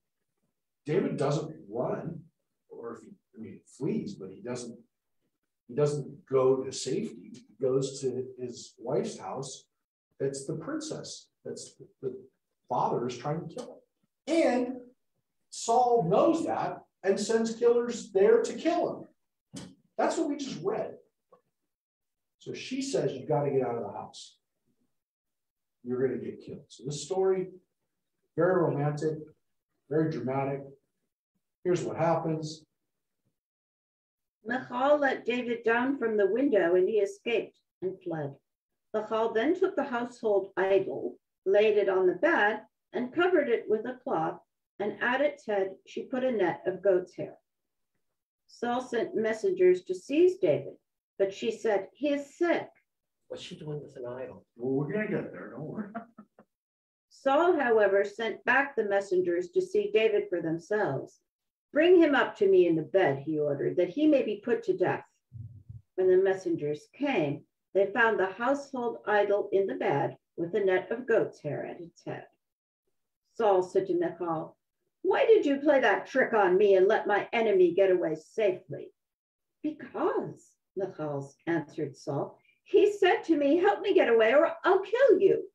run, or he flees, but he doesn't go to safety. He goes to his wife's house. That's the princess. That's the father is trying to kill him. And Saul knows that and sends killers there to kill him. That's what we just read. So she says, "You got to get out of the house. You're going to get killed." So this story, very romantic, very dramatic. Here's what happens. Michal let David down from the window, and he escaped and fled. Michal then took the household idol, laid it on the bed, and covered it with a cloth, and at its head she put a net of goat's hair. Saul sent messengers to seize David, but she said, "He is sick." What's she doing with an idol? Well, we're gonna get there, don't worry. Saul, however, sent back the messengers to see David for themselves. "Bring him up to me in the bed," he ordered, "that he may be put to death." When the messengers came, they found the household idol in the bed with a net of goat's hair at its head. Saul said to Michal, "Why did you play that trick on me and let my enemy get away safely?" "Because," Michal answered Saul, "he said to me, 'Help me get away or I'll kill you.'"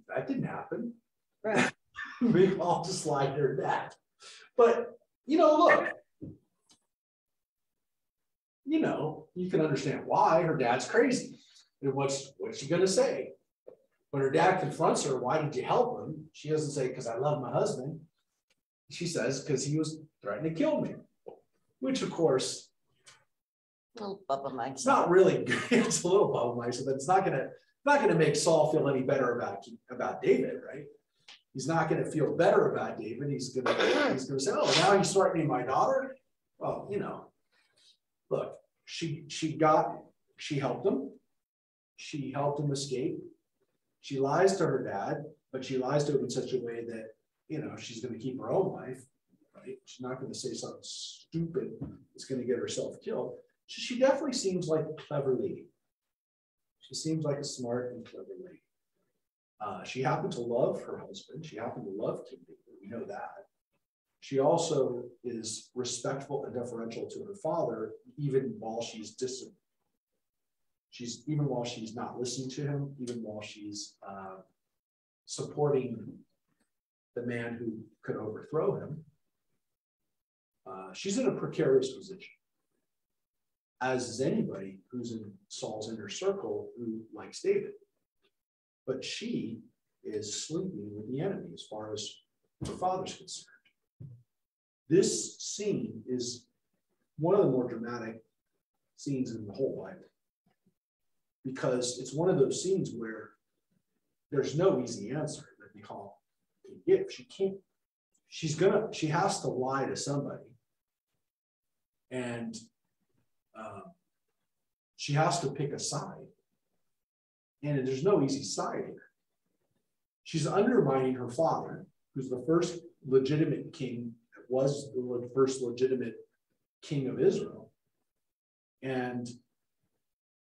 That didn't happen. Right. We all just lied to her dad. But, look, you can understand why her dad's crazy. And what's she going to say? When her dad confronts her, "Why did you help him?" She doesn't say, "Because I love my husband." She says, "Because he was threatening to kill me," which, of course, Little Bubba Mike. it's not really good. It's a little bubble mice, but it's not gonna make Saul feel any better about David, right? He's not gonna feel better about David. He's gonna say, "Oh, now he's threatening my daughter." Well, look, she helped him. She helped him escape. She lies to her dad, but she lies to him in such a way that she's gonna keep her own life, right? She's not gonna say something stupid that's gonna get herself killed. She definitely seems like a clever lady. She seems like a smart and clever lady. She happened to love her husband. She happened to love King David. We know that. She also is respectful and deferential to her father, even while she's distant. Even while she's not listening to him, even while she's supporting the man who could overthrow him. She's in a precarious position, as is anybody who's in Saul's inner circle who likes David. But she is sleeping with the enemy as far as her father's concerned. This scene is one of the more dramatic scenes in the whole Bible, because it's one of those scenes where there's no easy answer that Michal can give. She has to lie to somebody, and she has to pick a side, and there's no easy side here. She's undermining her father, who's the first legitimate king, was the first legitimate king of Israel, and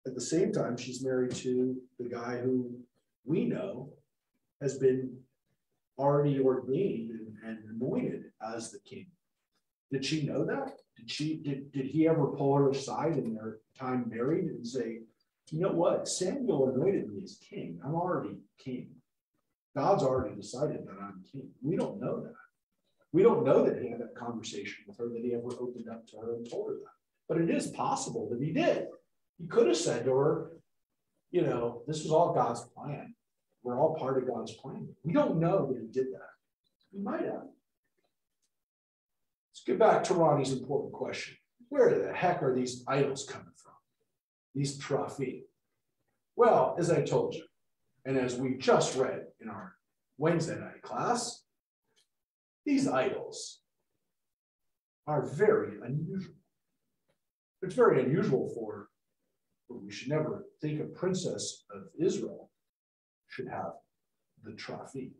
at the same time, she's married to the guy who we know has been already ordained and anointed as the king. Did she know that? Did he ever pull her aside in their time married and say, "You know what? Samuel anointed me as king. I'm already king. God's already decided that I'm king." We don't know that. We don't know that he had that conversation with her, that he ever opened up to her and told her that. But it is possible that he did. He could have said to her, "This was all God's plan. We're all part of God's plan." We don't know that he did that. He might have. Let's get back to Ronnie's important question. Where the heck are these idols coming from? These trophy? Well, as I told you, and as we just read in our Wednesday night class, these idols are very unusual. It's very unusual we should never think a princess of Israel should have the trophy.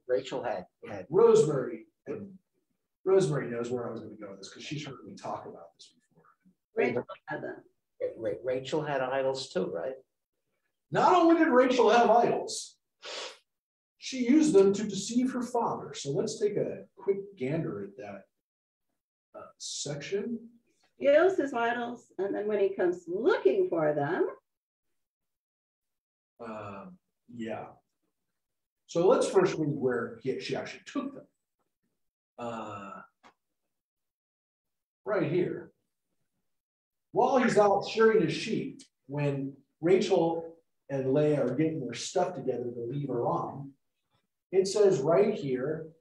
Rachel had Rosemary, and Rosemary knows where I was going to go with this because she's heard me talk about this before. Rachel had them. Rachel had idols too, right? Not only did Rachel have idols, she used them to deceive her father. So let's take a quick gander at that section. He uses his idols, and then when he comes looking for them. Yeah. So let's first read where she actually took them. Right here. While he's out shearing his sheep, when Rachel and Leah are getting their stuff together to leave Aram, it says right here,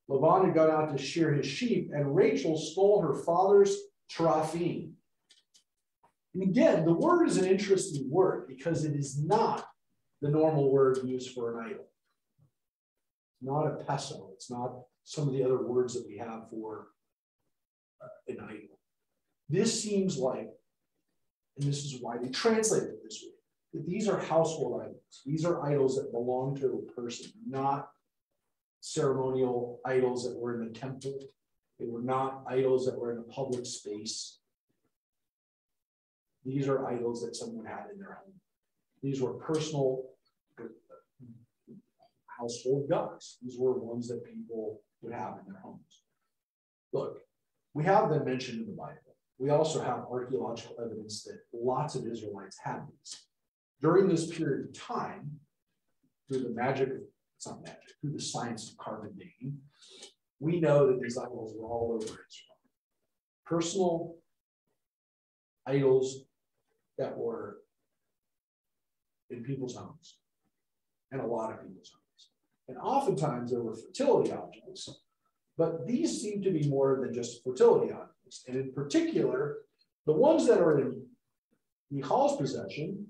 Laban had gone out to shear his sheep, and Rachel stole her father's teraphim. And again, the word is an interesting word because it is not the normal word used for an idol. It's not a peso. It's not some of the other words that we have for an idol. This seems like, and this is why they translated it this way, that these are household idols. These are idols that belong to a person, not ceremonial idols that were in the temple. They were not idols that were in a public space. These are idols that someone had in their home. These were personal household gods. These were ones that people would have in their homes. Look, we have them mentioned in the Bible. We also have archaeological evidence that lots of Israelites had these. During this period of time, through the magic of, it's not magic, through the science of carbon dating, we know that these idols were all over Israel. Personal idols that were in people's homes, and a lot of people's homes. And oftentimes there were fertility objects, but these seem to be more than just fertility objects. And in particular, the ones that are in Michal's possession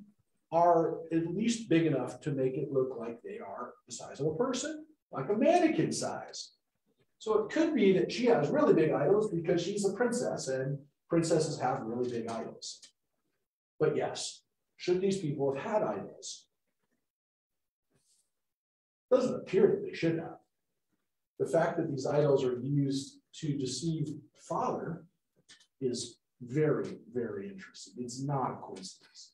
are at least big enough to make it look like they are the size of a person, like a mannequin size. So it could be that she has really big idols because she's a princess, and princesses have really big idols. But yes, should these people have had idols? It doesn't appear that they should have. The fact that these idols are used to deceive Father is very, very interesting. It's not a coincidence.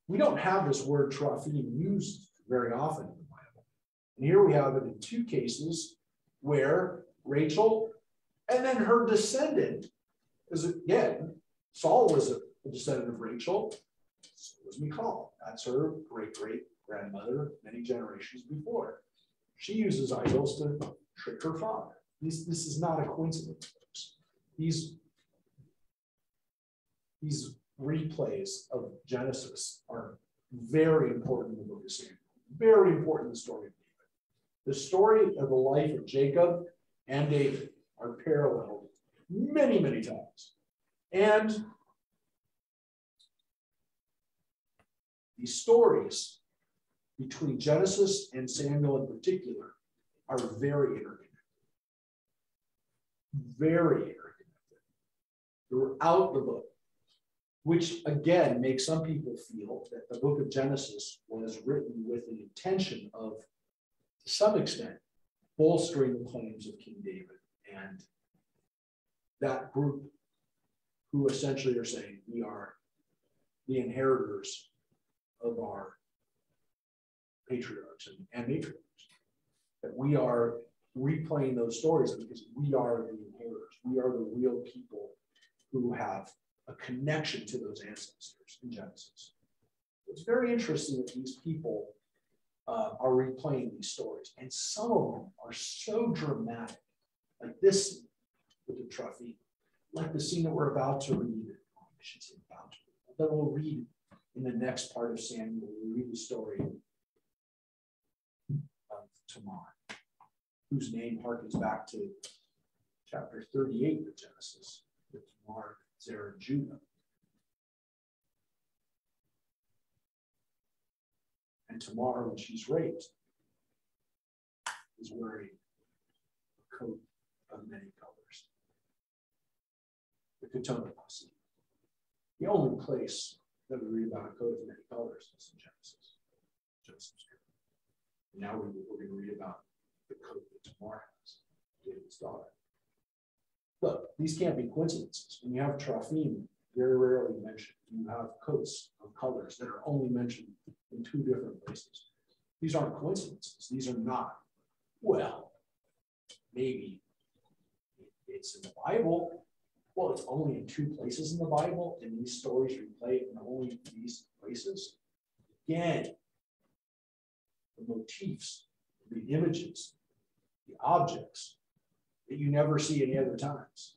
We don't have this word trophim used very often in the Bible. And here we have it in two cases where Rachel and then her descendant, because again, Saul was a descendant of Rachel, so was Michal. That's her great-great-grandmother many generations before. She uses idols to trick her father. This is not a coincidence, folks. These replays of Genesis are very important in the book of Samuel, very important in the story of David. The story of the life of Jacob and David are paralleled many, many times. And these stories between Genesis and Samuel in particular are very interconnected. Very interconnected throughout the book, which again makes some people feel that the book of Genesis was written with the intention of, to some extent, bolstering the claims of King David and that group who essentially are saying we are the inheritors of our patriarchs and matriarchs. That we are replaying those stories because we are the inheritors. We are the real people who have a connection to those ancestors in Genesis. It's very interesting that these people are replaying these stories, and some of them are so dramatic, like this scene with the trophy, like the scene that we're about to read. I should say about to read, that we'll read in the next part of Samuel. We read the story of Tamar, whose name harkens back to chapter 38 of Genesis, with Tamar, Zerah, and Judah. And Tamar, when she's raped, is wearing a coat of many colors. The Ketona posse. The only place that we read about a coat of many colors is in Genesis. And now we're going to read about the coat that Tamar has, David's daughter. Look, these can't be coincidences. When you have trophim, very rarely mentioned. You have coats of colors that are only mentioned in two different places. These aren't coincidences. These are not. Well, maybe it's in the Bible. Well, it's only in two places in the Bible, and these stories replay in only these places. Again, the motifs, the images, the objects that you never see any other times.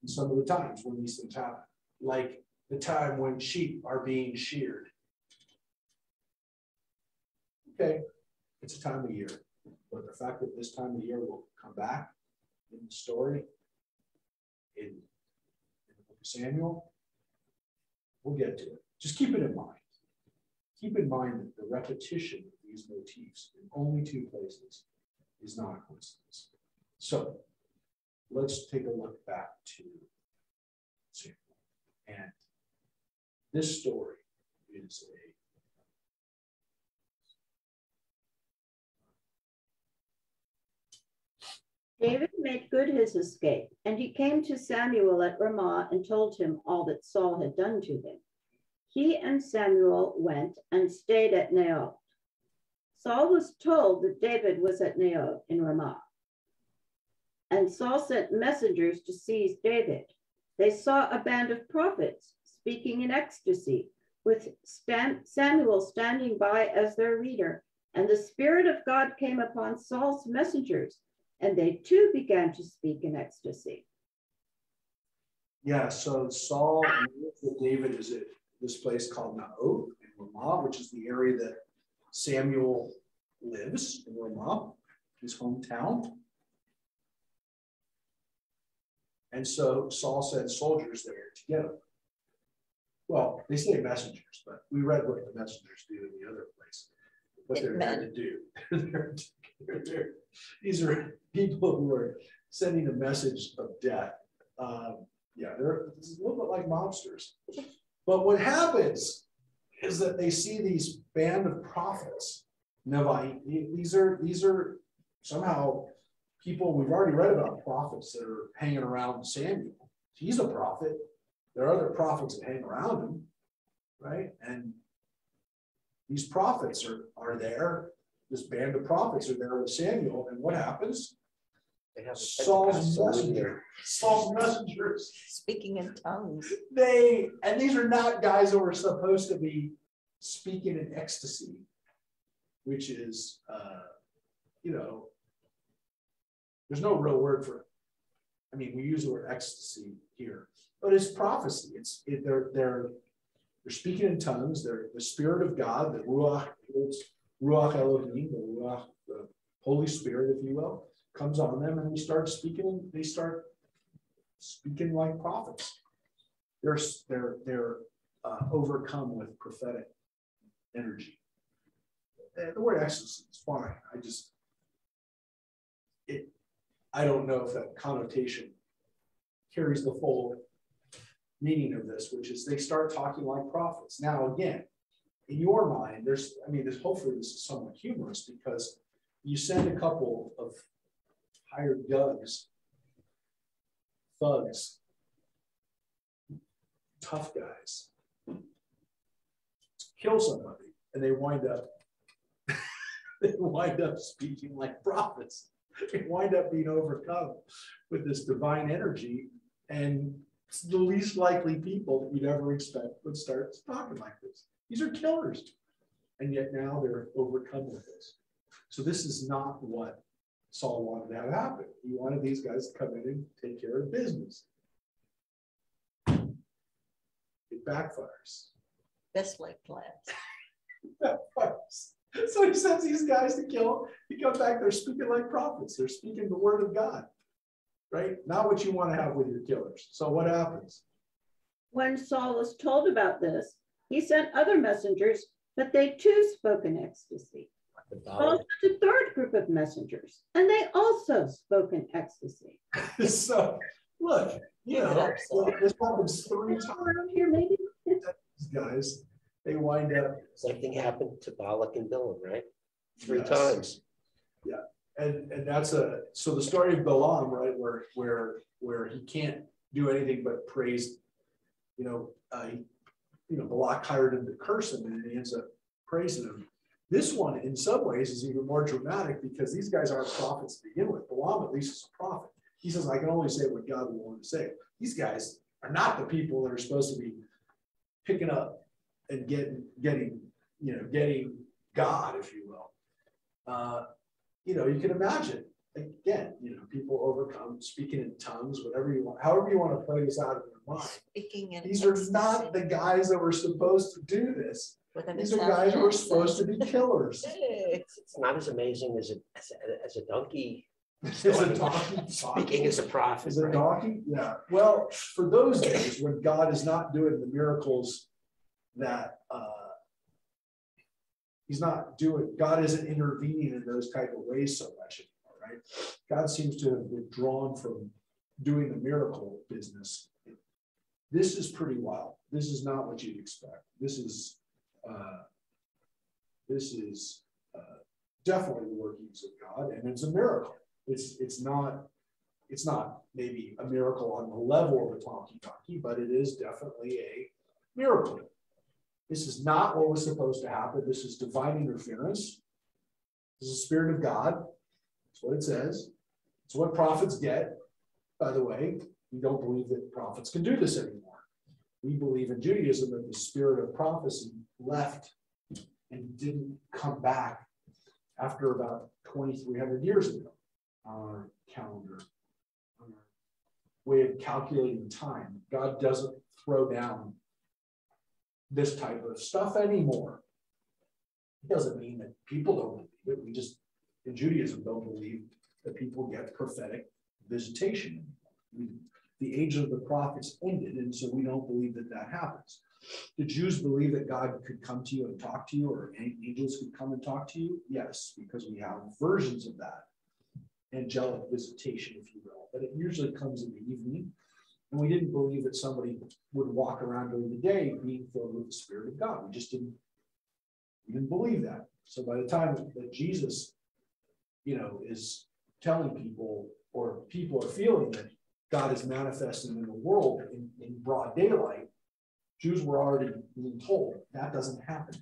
And some of the times when these things happen, like the time when sheep are being sheared. Okay, it's a time of year, but the fact that this time of year will come back in the story in the book of Samuel. We'll get to it. Just keep it in mind. Keep in mind that the repetition of these motifs in only two places is not a coincidence. So let's take a look back to Samuel. And this story is David made good his escape, and he came to Samuel at Ramah and told him all that Saul had done to him. He and Samuel went and stayed at Naioth. Saul was told that David was at Naioth in Ramah, and Saul sent messengers to seize David. They saw a band of prophets speaking in ecstasy, with Samuel standing by as their leader, and the Spirit of God came upon Saul's messengers, and they too began to speak in ecstasy. Yeah, so Saul and David is at this place called Naioth in Ramah, which is the area that Samuel lives in Ramah, his hometown. And so Saul sent soldiers there to get him. Well, they say messengers, but we read what the messengers do in the other place. What they're there to do. These are people who are sending a message of death. Yeah, they're a little bit like mobsters. But what happens is that they see these band of prophets. Nevi, these are somehow people we've already read about prophets that are hanging around Samuel. He's a prophet. There are other prophets that hang around him, right? And these prophets are there. This band of prophets are there with Samuel. And what happens? They have Saul's messengers. Speaking in tongues. And these are not guys who are supposed to be speaking in ecstasy, which is, there's no real word for it. I mean, we use the word ecstasy here, but it's prophecy. They're speaking in tongues. They're the Spirit of God, the Ruach Elohim, the Holy Spirit, if you will, comes on them, and they start speaking. They start speaking like prophets. They're overcome with prophetic energy. The word ecstasy is fine. I don't know if that connotation carries the full meaning of this, which is they start talking like prophets. Now, again, in your mind, hopefully this is somewhat humorous, because you send a couple of hired thugs, tough guys, to kill somebody, and they wind up speaking like prophets. They wind up being overcome with this divine energy, and it's the least likely people that you'd ever expect would start talking like this. These are killers, and yet now they're overcome with this. So this is not what Saul wanted to have happen. He wanted these guys to come in and take care of business. It backfires. Best laid plans. Backfires. So he sends these guys to kill. He comes back, they're speaking like prophets. They're speaking the word of God, right? Not what you want to have with your killers. So what happens? When Saul was told about this, he sent other messengers, but they too spoke in ecstasy. Saul sent a third group of messengers, and they also spoke in ecstasy. So look, this happens 3 times. Around here, maybe. These guys, they wind up. Something happened to Balak and Bilam, right? 3 Yes. times. Yeah, and that's so the story of Balaam, right, where he can't do anything but praise. Balak hired him to curse him, and he ends up praising him. This one, in some ways, is even more dramatic, because these guys aren't prophets to begin with. Balaam, at least, is a prophet. He says, I can only say what God will want to say. These guys are not the people that are supposed to be picking up and getting God, if you will. You can imagine, again, people overcome, speaking in tongues, whatever you want, however you want to play this out of your mind. Speaking in These are ecstasy. not the guys that were supposed to do this. With an These are Italian guys who are accent. supposed to be killers. It's not as amazing as a donkey Is a donkey Speaking as a prophet. Is a right? donkey? Yeah. Well, for those days when God is not doing the miracles that God isn't intervening in those type of ways so much anymore, right? God seems to have withdrawn from doing the miracle business. This is pretty wild. This is not what you'd expect. This is definitely the workings of God, and it's a miracle. It's not maybe a miracle on the level of a talking donkey, but it is definitely a miracle. This is not what was supposed to happen. This is divine interference. This is the Spirit of God. That's what it says. It's what prophets get. By the way, we don't believe that prophets can do this anymore. We believe in Judaism that the spirit of prophecy left and didn't come back after about 2,300 years ago. Our calendar, our way of calculating time. God doesn't throw down this type of stuff anymore. It doesn't mean that people don't believe it. We just, in Judaism, don't believe that people get prophetic visitation. The age of the prophets ended, and so we don't believe that that happens. The Jews believe that God could come to you and talk to you, or angels could come and talk to you. Yes, because we have versions of that angelic visitation, if you will, but it usually comes in the evening. And we didn't believe that somebody would walk around during the day being filled with the Spirit of God. We didn't believe that. So by the time that Jesus, is telling people, or people are feeling that God is manifesting in the world in broad daylight, Jews were already being told that doesn't happen.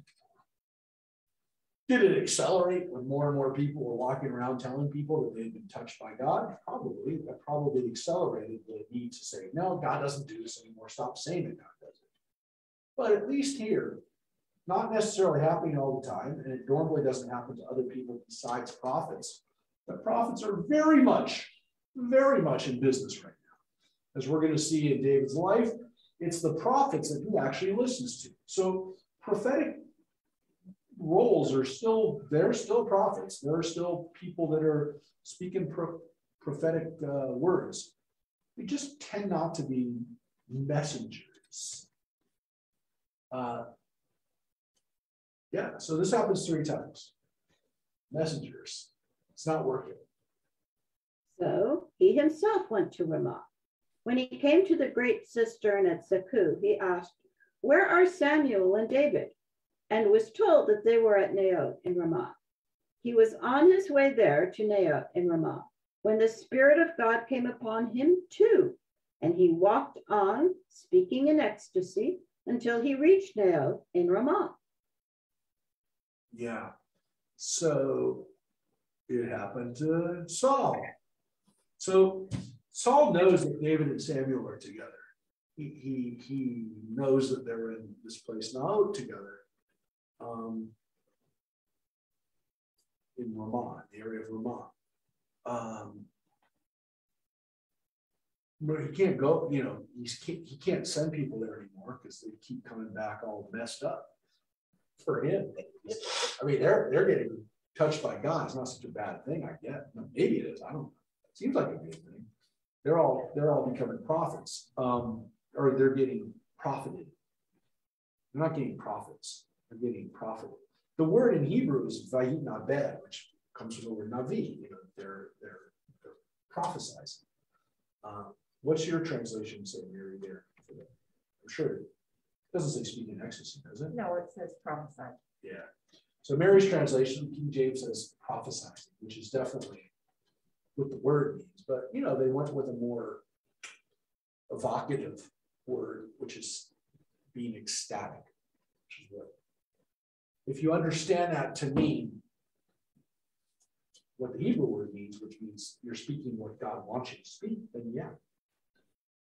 Did it accelerate when more and more people were walking around telling people that they'd been touched by God? Probably. That probably accelerated the need to say, no, God doesn't do this anymore. Stop saying that God does it. But at least here, not necessarily happening all the time, and it normally doesn't happen to other people besides prophets, but prophets are very much in business right now. As we're going to see in David's life, it's the prophets that he actually listens to. So prophetic roles they're still prophets. There are still people that are speaking prophetic words. We just tend not to be messengers. So this happens 3 times. Messengers. It's not working. So he himself went to Ramah. When he came to the great cistern at Seku, he asked, "Where are Samuel and David?" and was told that they were at Naioth in Ramah. He was on his way there to Naioth in Ramah when the Spirit of God came upon him too, and he walked on, speaking in ecstasy, until he reached Naioth in Ramah. Yeah. So it happened to Saul. So Saul knows that David and Samuel are together. He knows that they're in this place now together. In Ramah, the area of Ramah. But he can't go, he can't send people there anymore because they keep coming back all messed up. For him, I mean, they're getting touched by God. It's not such a bad thing, I guess. Maybe it is. I don't know. It seems like a good thing. They're all becoming prophets, or they're getting profited. They're not getting profits. They're getting profited. The word in Hebrew is vayinabed, which comes from the word navi. They're prophesizing. What's your translation say, Mary? There, I'm sure it doesn't say speak in ecstasy, does it? No, it says prophesy. Yeah. So Mary's translation, King James says prophesizing, which is definitely what the word means. But they went with a more evocative word, which is being ecstatic. Which is what, if you understand that to mean what the Hebrew word means, which means you're speaking what God wants you to speak, then yeah.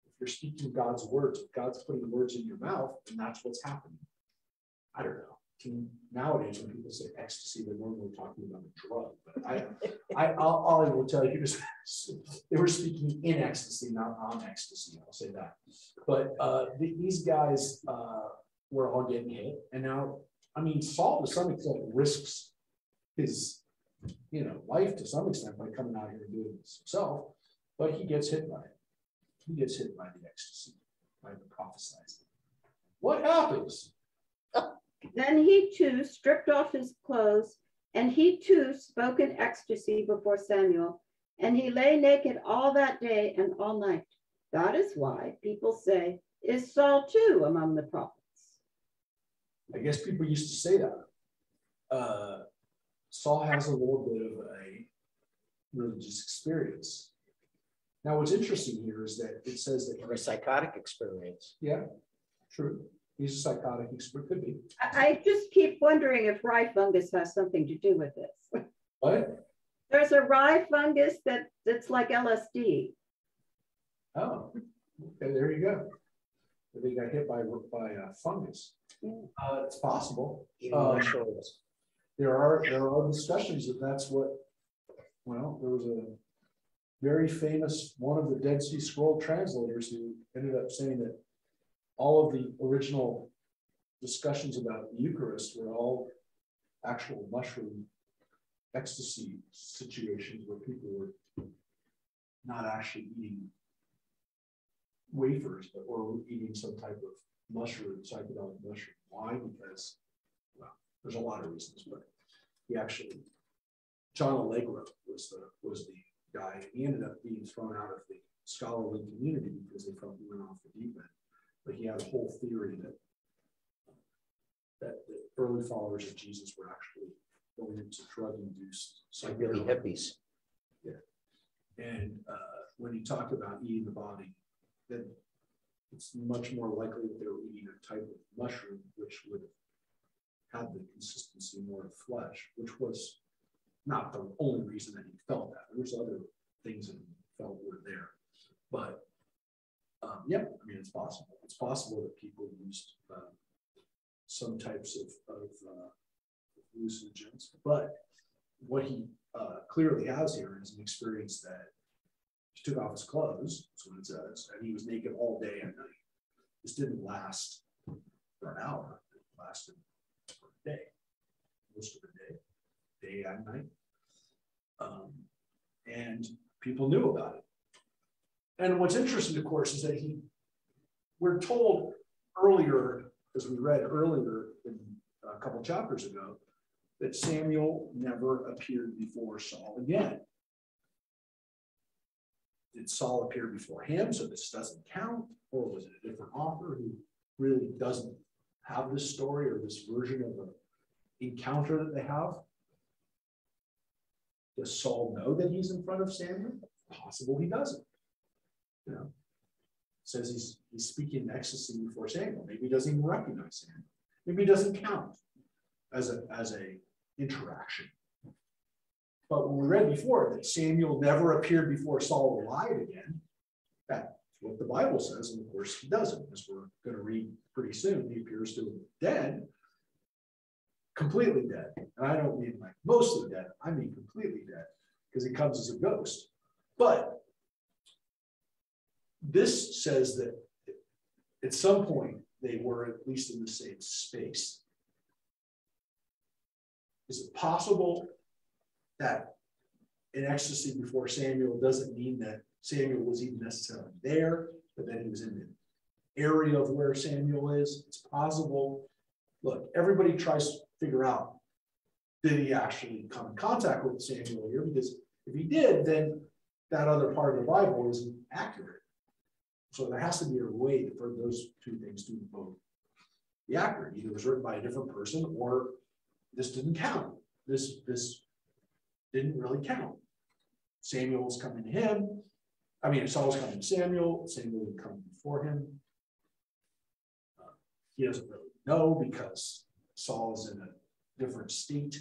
If you're speaking God's words, if God's putting words in your mouth, then that's what's happening. I don't know. Nowadays, when people say ecstasy, they're normally talking about a drug. But all I will tell you is they were speaking in ecstasy, not on ecstasy. I'll say that. But these guys were all getting hit, and now, I mean, Saul to some extent risks his life to some extent by coming out here and doing this himself, but he gets hit by it. He gets hit by the ecstasy, by the prophesizing. What happens? Then he too stripped off his clothes, and he too spoke in ecstasy before Samuel, and he lay naked all that day and all night. That is why people say, is Saul too among the prophets? I guess people used to say that. Saul has a little bit of a religious experience. Now, what's interesting here is that it says that Or a psychotic experience. yeah, true. He's a psychotic expert, could be. I just keep wondering if rye fungus has something to do with this. What? There's a rye fungus that's like LSD. Oh, okay, there you go. They got hit by fungus. It's possible. Eating mushrooms. There are discussions that that's what. Well, there was a very famous one of the Dead Sea Scroll translators who ended up saying that all of the original discussions about the Eucharist were all actual mushroom ecstasy situations where people were not actually eating wafers, but were eating some type of mushroom, psychedelic mushroom. Why? Because, well, there's a lot of reasons, but he actually, John Allegro was the guy, and he ended up being thrown out of the scholarly community because they felt he went off the deep end. But he had a whole theory that the early followers of Jesus were actually going into drug-induced Like really hippies. Yeah. And when he talked about eating the body, then it's much more likely that they were eating a type of mushroom which would have had the consistency more of flesh, which was not the only reason that he felt that. There was other things that he felt were there. But yeah, I mean, it's possible. It's possible that people used some types of hallucinogens, but what he clearly has here is an experience that he took off his clothes, that's what it says, and he was naked all day and night. This didn't last for an hour, it lasted for a day, most of the day and night. And people knew about it. And what's interesting, of course, is that we're told earlier, as we read earlier in a couple chapters ago, that Samuel never appeared before Saul again. Did Saul appear before him, so this doesn't count? Or was it a different author who really doesn't have this story or this version of an encounter that they have? Does Saul know that he's in front of Samuel? Possible he doesn't. You know, says he's speaking in ecstasy before Samuel. Maybe he doesn't even recognize Samuel. Maybe he doesn't count as a interaction. But when we read before that Samuel never appeared before Saul alive again, that's what the Bible says, and of course he doesn't, as we're going to read pretty soon. He appears to him dead, completely dead. And I don't mean like mostly dead, I mean completely dead, because he comes as a ghost. But this says that at some point they were at least in the same space. Is it possible that in ecstasy before Samuel doesn't mean that Samuel was even necessarily there, but then he was in the area of where Samuel is? It's possible. Look, everybody tries to figure out, did he actually come in contact with Samuel here? Because if he did, then that other part of the Bible isn't accurate. So there has to be a way for those two things to both be accurate. Either it was written by a different person, or this didn't count. This didn't really count. Samuel was coming to him. I mean, Saul was coming to Samuel. Samuel would come before him. He doesn't really know because Saul is in a different state,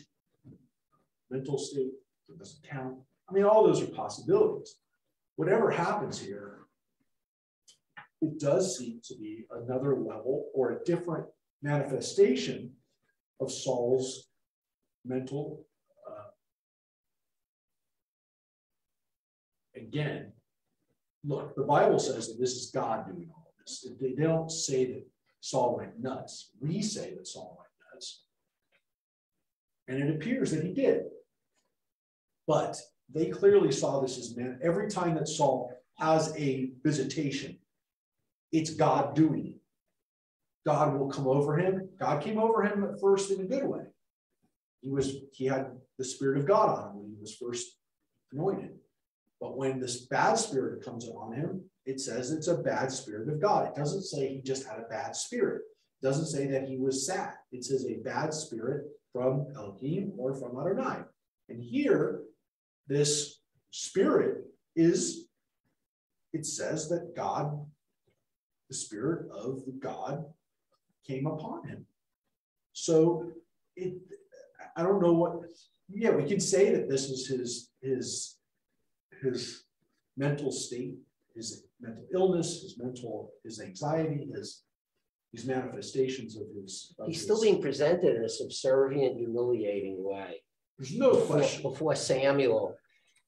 mental state. So it doesn't count. I mean, all those are possibilities. Whatever happens here, it does seem to be another level or a different manifestation of Saul's mental. Again, look, the Bible says that this is God doing all of this. They don't say that Saul went nuts. We say that Saul went nuts. And it appears that he did. But they clearly saw this as man. Every time that Saul has a visitation, it's God doing it. God will come over him. God came over him at first in a good way. He had the Spirit of God on him when he was first anointed. But when this bad spirit comes on him, it says it's a bad spirit of God. It doesn't say he just had a bad spirit. It doesn't say that he was sad. It says a bad spirit from Elohim or from Adonai. And here, this spirit is, it says that God, the Spirit of God, came upon him. So I don't know what, yeah, we can say that this is his mental state, his mental illness, his anxiety, these manifestations of his. He's still being presented in a subservient, humiliating way. There's no question. Before Samuel.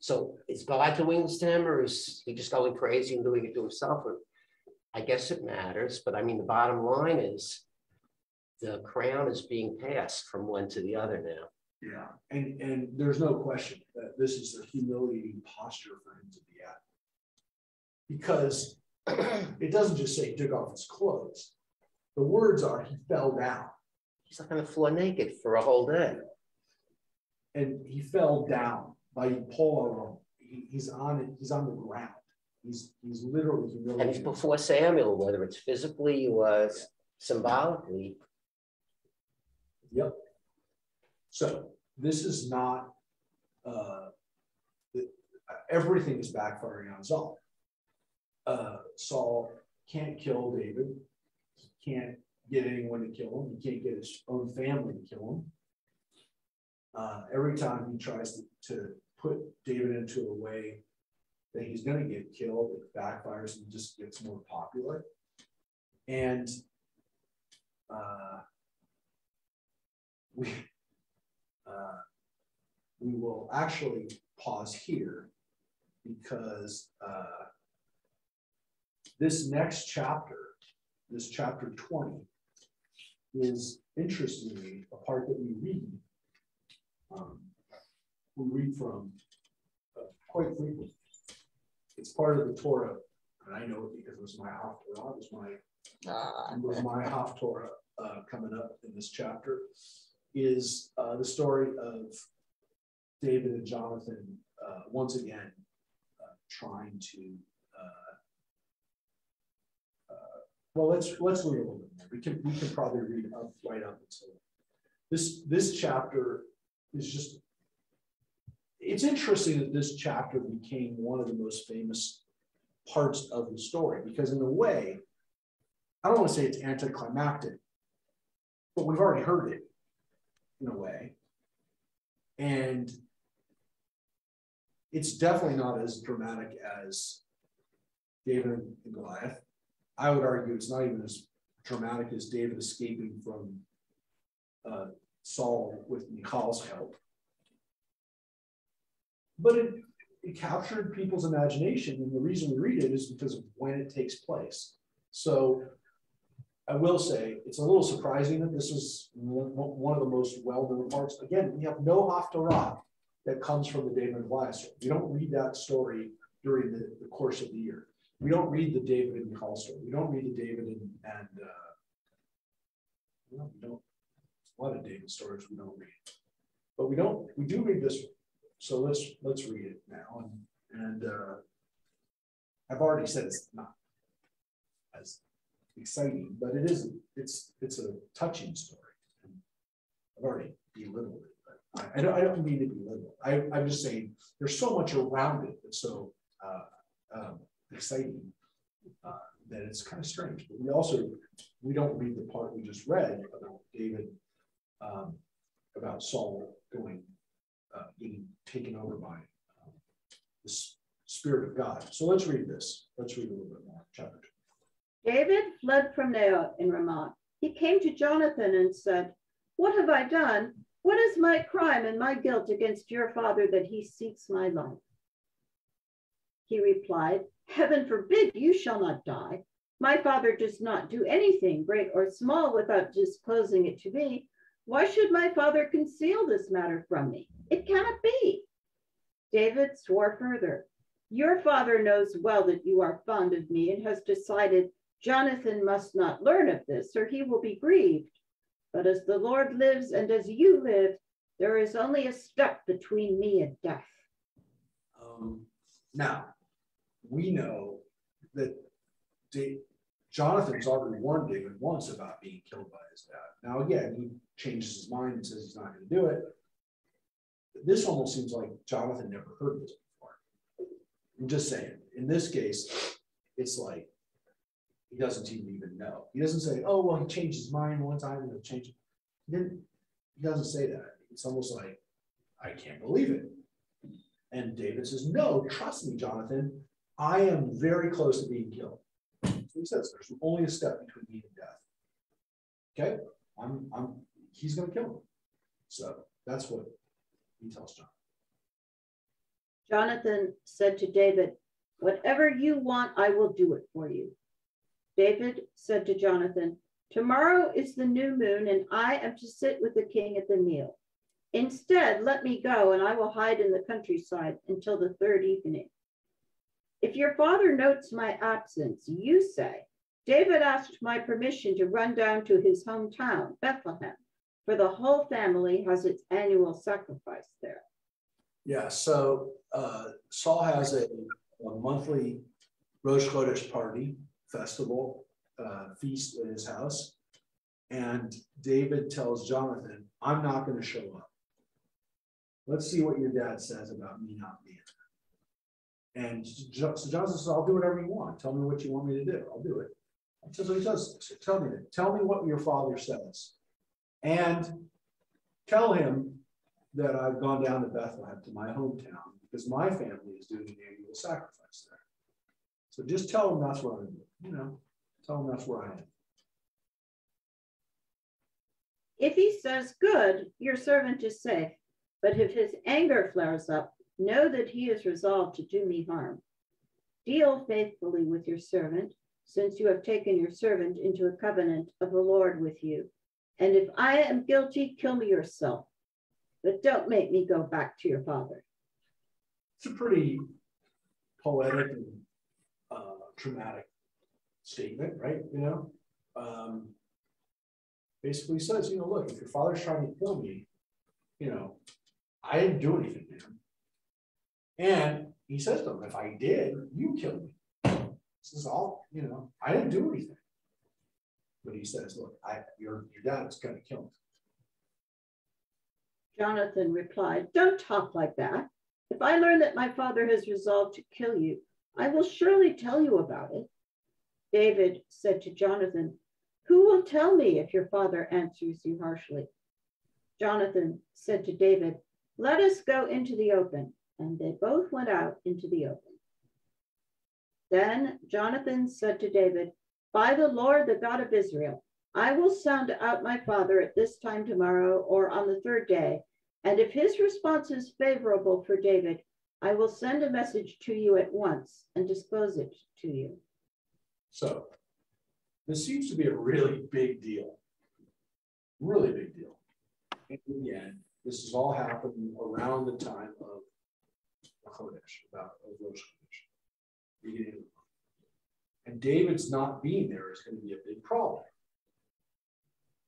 So is God doing this to him, or is he just going crazy and doing it to himself? Or, I guess it matters, but I mean, the bottom line is the crown is being passed from one to the other now. Yeah, and there's no question that this is a humiliating posture for him to be at. Because it doesn't just say he took off his clothes. The words are he fell down. He's not going to floor naked for a whole day. And he fell down by Paul. He's on the ground. He's literally humiliated. And he's before Samuel, whether it's physically or symbolically. Yep. So this is not, everything is backfiring on Saul. Saul can't kill David. He can't get anyone to kill him. He can't get his own family to kill him. Every time he tries to put David into a way that he's going to get killed, it backfires and just gets more popular. And we will actually pause here because this next chapter, this chapter 20, is interestingly a part that we read. We read from quite frequently. It's part of the Torah, and I know it because it was my Haftorah. It was my Haftorah coming up in this chapter. Is the story of David and Jonathan once again trying to. Well, let's read a little bit more. We can probably read up right up until this chapter is just. It's interesting that this chapter became one of the most famous parts of the story because, in a way, I don't want to say it's anticlimactic, but we've already heard it in a way, and it's definitely not as dramatic as David and Goliath. I would argue it's not even as dramatic as David escaping from Saul with Michal's help. But it captured people's imagination, and the reason we read it is because of when it takes place. So I will say it's a little surprising that this is one of the most well-known parts. Again, we have no Haftarah that comes from the David and Goliath story. We don't read that story during the course of the year. We don't read the David and Michal story. We don't read the David and we don't. A lot of David stories we don't read, but we do read this one. So let's read it now. And I've already said it's not as exciting, but it is. It's a touching story. I've already belittled it, but I don't mean to belittle. I'm just saying there's so much around it that's so exciting that it's kind of strange. But we don't read the part we just read about David, about Saul being taken over by the Spirit of God. So let's read this. Let's read a little bit more. Chapter 2. David fled from Naioth in Ramah. He came to Jonathan and said, "What have I done? What is my crime and my guilt against your father that he seeks my life?" He replied, "Heaven forbid, you shall not die. My father does not do anything great or small without disclosing it to me. Why should my father conceal this matter from me? It cannot be." David swore further, your father knows well that you are fond of me and has decided Jonathan must not learn of this, or he will be grieved. But as the Lord lives and as you live, there is only a step between me and death. Now, we know that Jonathan's already warned David once about being killed by his dad. Now, again, he changes his mind and says he's not going to do it. This almost seems like Jonathan never heard this before. I'm just saying, in this case, it's like he doesn't even know. He doesn't say, oh, well, he changed his mind one time and he'll change it. He doesn't say that. It's almost like, I can't believe it. And David says, no, trust me, Jonathan. I am very close to being killed. So he says, there's only a step between me and death. Okay, he's going to kill him. So that's what he tells Jonathan. Jonathan said to David, whatever you want, I will do it for you. David said to Jonathan, tomorrow is the new moon, and I am to sit with the king at the meal. Instead, let me go, and I will hide in the countryside until the third evening. If your father notes my absence, you say, David asked my permission to run down to his hometown, Bethlehem, for the whole family has its annual sacrifice there. Yeah, so Saul has a monthly Rosh Chodesh party, festival, feast at his house. And David tells Jonathan, I'm not going to show up. Let's see what your dad says about me not being there. And so Jonathan says, I'll do whatever you want. Tell me what you want me to do. I'll do it. So he says, tell me what your father says. And tell him that I've gone down to Bethlehem, to my hometown, because my family is doing an annual sacrifice there. So just tell him that's where I'm doing. Tell him that's where I am. If he says, good, your servant is safe. But if his anger flares up, know that he is resolved to do me harm. Deal faithfully with your servant, since you have taken your servant into a covenant of the Lord with you. And if I am guilty, kill me yourself. But don't make me go back to your father. It's a pretty poetic and dramatic statement, right? Basically says, look, if your father's trying to kill me, I didn't do anything to him. And he says to him, if I did, you killed me. This is all, I didn't do anything. But he says, look, your dad is going to kill me. Jonathan replied, don't talk like that. If I learn that my father has resolved to kill you, I will surely tell you about it. David said to Jonathan, who will tell me if your father answers you harshly? Jonathan said to David, let us go into the open. And they both went out into the open. Then Jonathan said to David, by the Lord, the God of Israel, I will sound out my father at this time tomorrow or on the third day. And if his response is favorable for David, I will send a message to you at once and disclose it to you. So this seems to be a really big deal. Really big deal. And in the end, this is all happening around the time of Chodesh, about Rosh Chodesh. And David's not being there is going to be a big problem.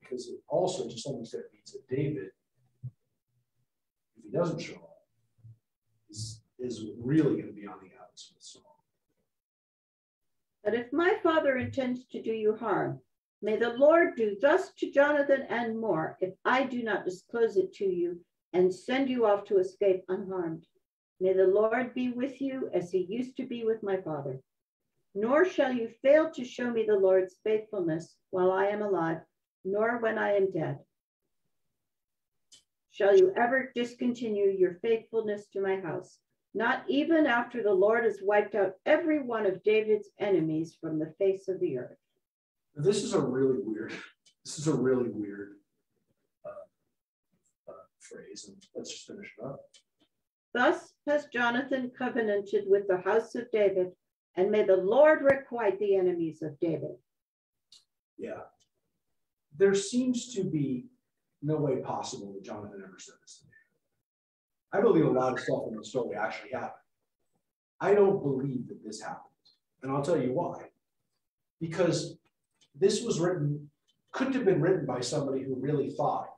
Because it also, to some extent, means that David, if he doesn't show up, is really going to be on the outs with Saul. But if my father intends to do you harm, may the Lord do thus to Jonathan and more, if I do not disclose it to you and send you off to escape unharmed. May the Lord be with you as he used to be with my father. Nor shall you fail to show me the Lord's faithfulness while I am alive, nor when I am dead. Shall you ever discontinue your faithfulness to my house, not even after the Lord has wiped out every one of David's enemies from the face of the earth? This is a really weird phrase, and let's just finish it up. Thus has Jonathan covenanted with the house of David, and may the Lord requite the enemies of David. Yeah. There seems to be no way possible that Jonathan ever said this to David. I believe a lot of stuff in the story actually happened. I don't believe that this happened. And I'll tell you why. Because this was written, couldn't have been written by somebody who really thought,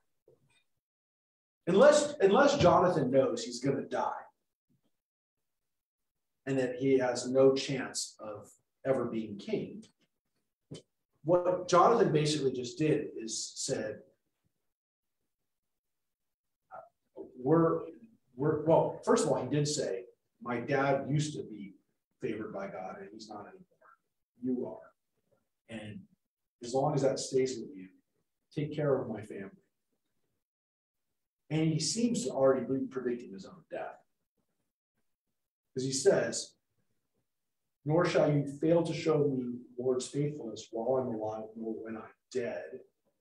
unless Jonathan knows he's going to die and that he has no chance of ever being king. What Jonathan basically just did is said, well, first of all, he did say, my dad used to be favored by God and he's not anymore. You are. And as long as that stays with you, take care of my family. And he seems to already be predicting his own death. Because he says, nor shall you fail to show me Lord's faithfulness while I'm alive, nor when I'm dead,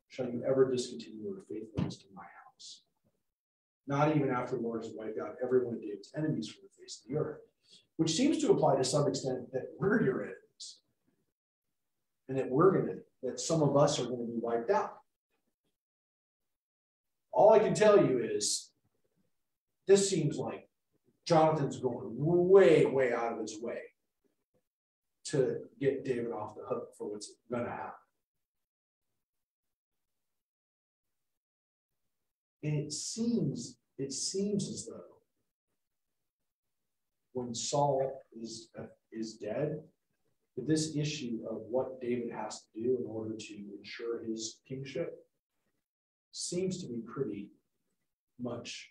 shall you ever discontinue your faithfulness to my house. Not even after the Lord has wiped out every one of David's enemies from the face of the earth, which seems to apply to some extent that we're your enemies. And that some of us are going to be wiped out. All I can tell you is this seems like Jonathan's going way, way out of his way to get David off the hook for what's going to happen. And it seems as though when Saul is dead, that this issue of what David has to do in order to ensure his kingship seems to be pretty much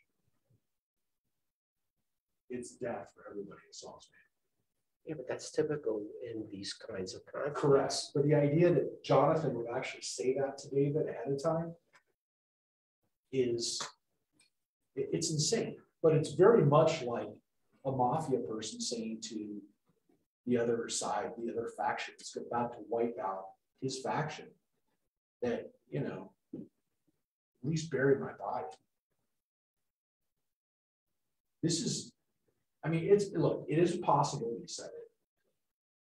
it's death for everybody in Saul's family. Yeah, but that's typical in these kinds of conflicts. Correct. But the idea that Jonathan would actually say that to David ahead of time it's insane. But it's very much like a mafia person saying to the other side, the other faction is about to wipe out his faction, that, at least bury my body. This is, it is possible he said it,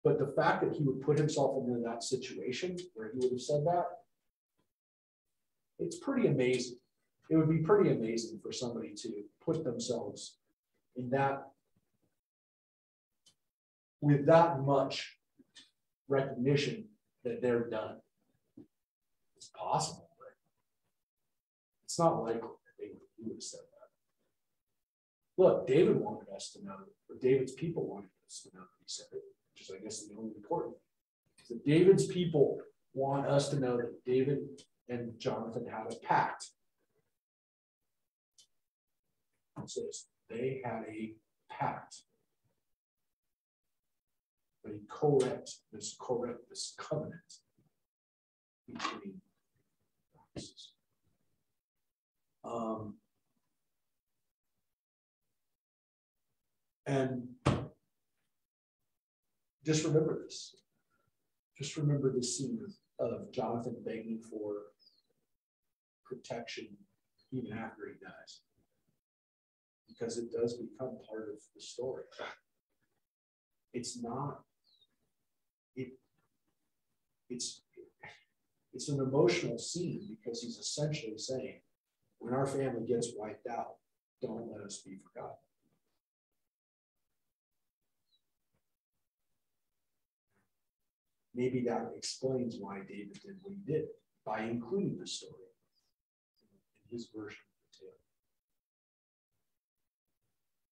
but the fact that he would put himself into that situation where he would have said that, it's pretty amazing. It would be pretty amazing for somebody to put themselves in that, with that much recognition that they're done. It's possible, but it's not likely that they would have said that. Look, David wanted us to know, or David's people wanted us to know that he said it, which is, I guess, the only important thing. So David's people want us to know that David and Jonathan had a pact. It says they had a pact. But he this covenant between us. And just remember this. Just remember this scene of Jonathan begging for protection even after he dies. Because it does become part of the story. It's not, it's an emotional scene because he's essentially saying, when our family gets wiped out, don't let us be forgotten. Maybe that explains why David did what he did by including the story in his version of the tale.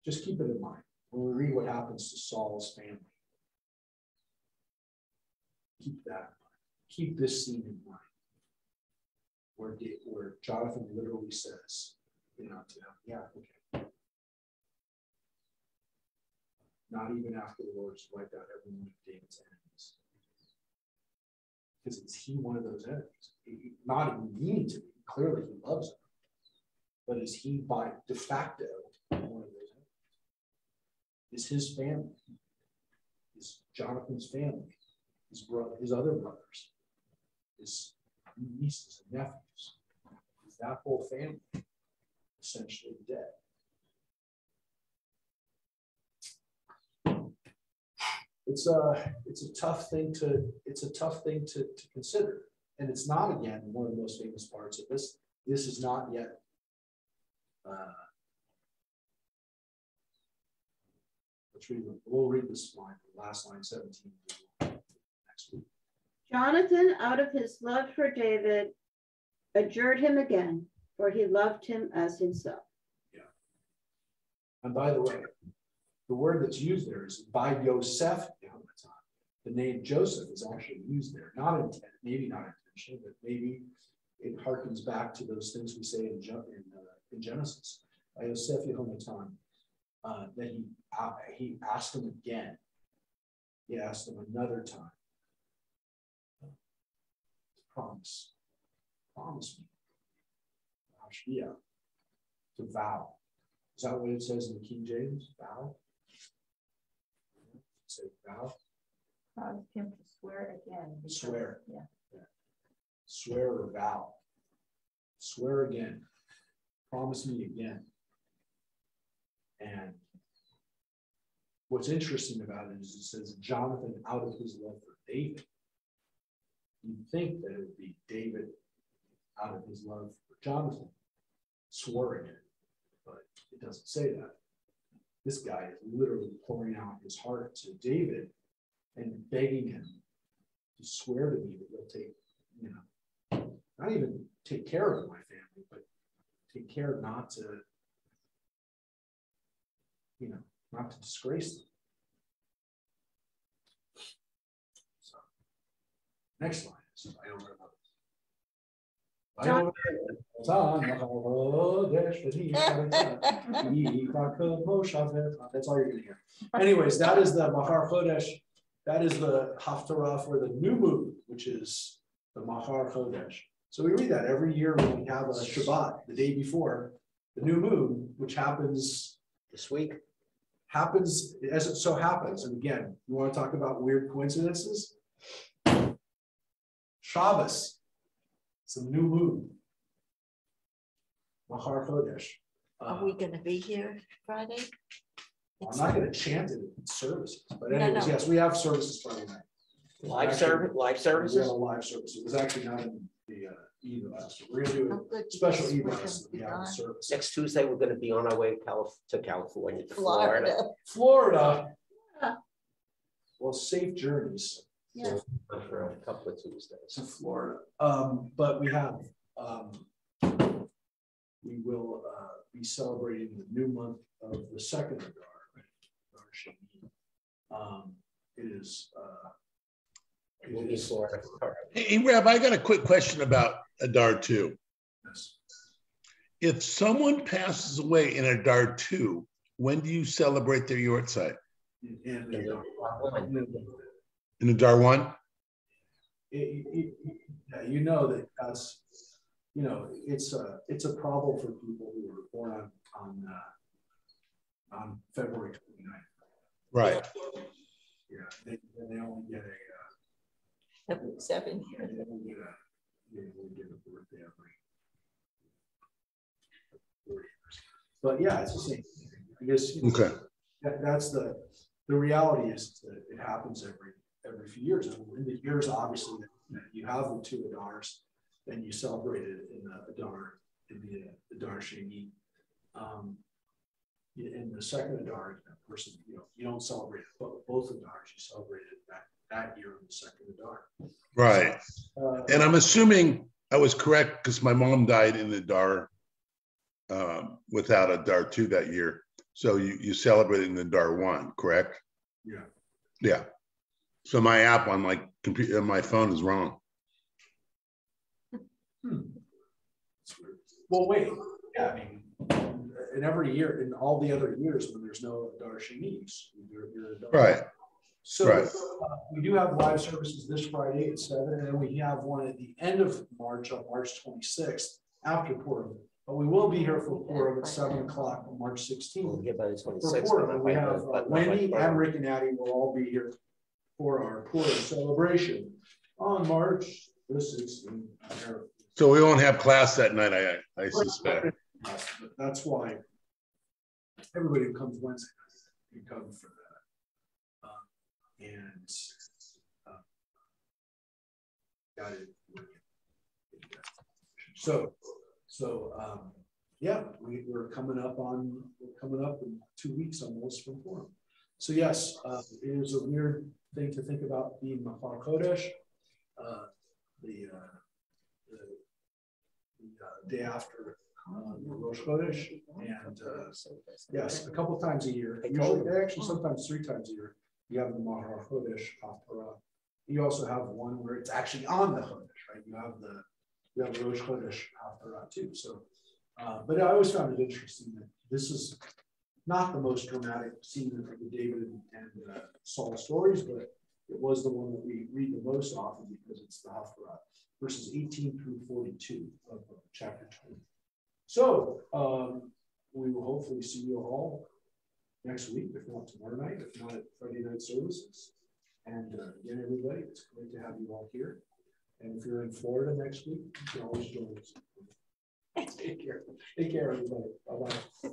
Just keep it in mind when we read what happens to Saul's family. Keep that in mind. Keep this scene in mind, where Jonathan literally says, to him, yeah, okay. Not even after the Lord's wiped out every one of David's enemies. Because is he one of those enemies? Not even meaning to be. Clearly he loves them. But is he by de facto one of those enemies? Is his family, is Jonathan's family, his brother, his other brothers, his nieces and nephews, is that whole family essentially dead? It's a tough thing to consider, and it's not, again, one of the most famous parts of this. This is not yet Let's read them. We'll read this line, the last line, 17. Next week. Jonathan, out of his love for David, adjured him again, for he loved him as himself. Yeah. And by the way, the word that's used there is by Yosef. The name Joseph is actually used there, not intended, maybe not intentionally, but maybe it harkens back to those things we say in Genesis. By Yosef Yehonatan, that he asked him again. He asked him another time. Promise me. Hashbia, to vow. Is that what it says in the King James? Vow? Say vow. Caused him to swear again. Swear. Yeah. Swear or vow. Swear again. Promise me again. And what's interesting about it is it says Jonathan out of his love for David. You'd think that it would be David out of his love for Jonathan swore again, but it doesn't say that. This guy is literally pouring out his heart to David and begging him to swear to me that he'll take, not even take care of my family, but take care not to, not to disgrace them. So, next line is, I don't remember. That's all you're gonna hear. Anyways, that is the Mahar Chodesh. That is the Haftarah for the new moon, which is the Mahar Chodesh. So we read that every year when we have a Shabbat, the day before the new moon, which happens this week. Happens as it so happens. And again, you want to talk about weird coincidences? Shabbos, it's a new moon. Mahar Chodesh. Are we going to be here Friday? I'm not going to chant it in services, but anyways, yes, we have services Friday night. Live We services? have a live service. It was actually not in the Eve last year. We're going to do Oh, good, a special because Eve we're last gonna be year. Yeah, gone. service. Next Tuesday, we're going to be on our way to California, to Florida. Florida. Yeah. Well, safe journeys Yeah. For a couple of Tuesdays. to Florida. But we have, we will be celebrating the new month of the second Adar. It is. We'll be Florida. All right. Hey, Reb, I got a quick question about Adar 2. Yes. If someone passes away in Adar 2, when do you celebrate their yortzeit? And In Adar 1? you know that's it's a problem for people who were born on February 29th. Right. Yeah, they only get a 7 they only get a birthday every 4 years. But yeah, it's the same thing. I guess Okay. that's the reality is that it happens every few years. And in the years, obviously, that you have the two Adars, then you celebrate it in the Adar Sheni. In the second Adar, of course, you don't celebrate it, but both Adars, you celebrate it that year in the second Adar. Right. And I'm assuming I was correct because my mom died in Adar without Adar 2 that year. So you celebrated in Adar 1, correct? Yeah. Yeah. So my app on my computer, my phone is wrong. Well, wait. Yeah, I mean, in every year, in all the other years when there's no Adar Shenis, Right. So Right. We do have live services this Friday at 7, and then we have one at the end of March on March 26th after Purim. But we will be here for Purim at 7 o'clock on March 16th. We'll get by the For 26th. Purim, we have Wendy and Rick and Addie will all be here for our Purim celebration on March the 16th. So we won't have class that night, I suspect. That's why everybody who comes Wednesday can come for that. Got it. So yeah, we're coming up in 2 weeks almost from Purim. So yes, it is a weird thing to think about being Machar Chodesh, the day after Rosh Chodesh, and yes, a couple times a year. Usually, actually, sometimes 3 times a year. You have the Machar Chodesh Haftarah. You also have one where it's actually on the Chodesh, right? You have Rosh Chodesh Haftarah too. So, but I always found it interesting that this is not the most dramatic scene of the David and Saul stories, but it was the one that we read the most often because it's the Haftarah, verses 18 through 42 of chapter 20. So we will hopefully see you all next week, if not tomorrow night, if not at Friday night services. And again, everybody, it's great to have you all here. And if you're in Florida next week, you can always join us. Take care. Take care, everybody. Bye-bye.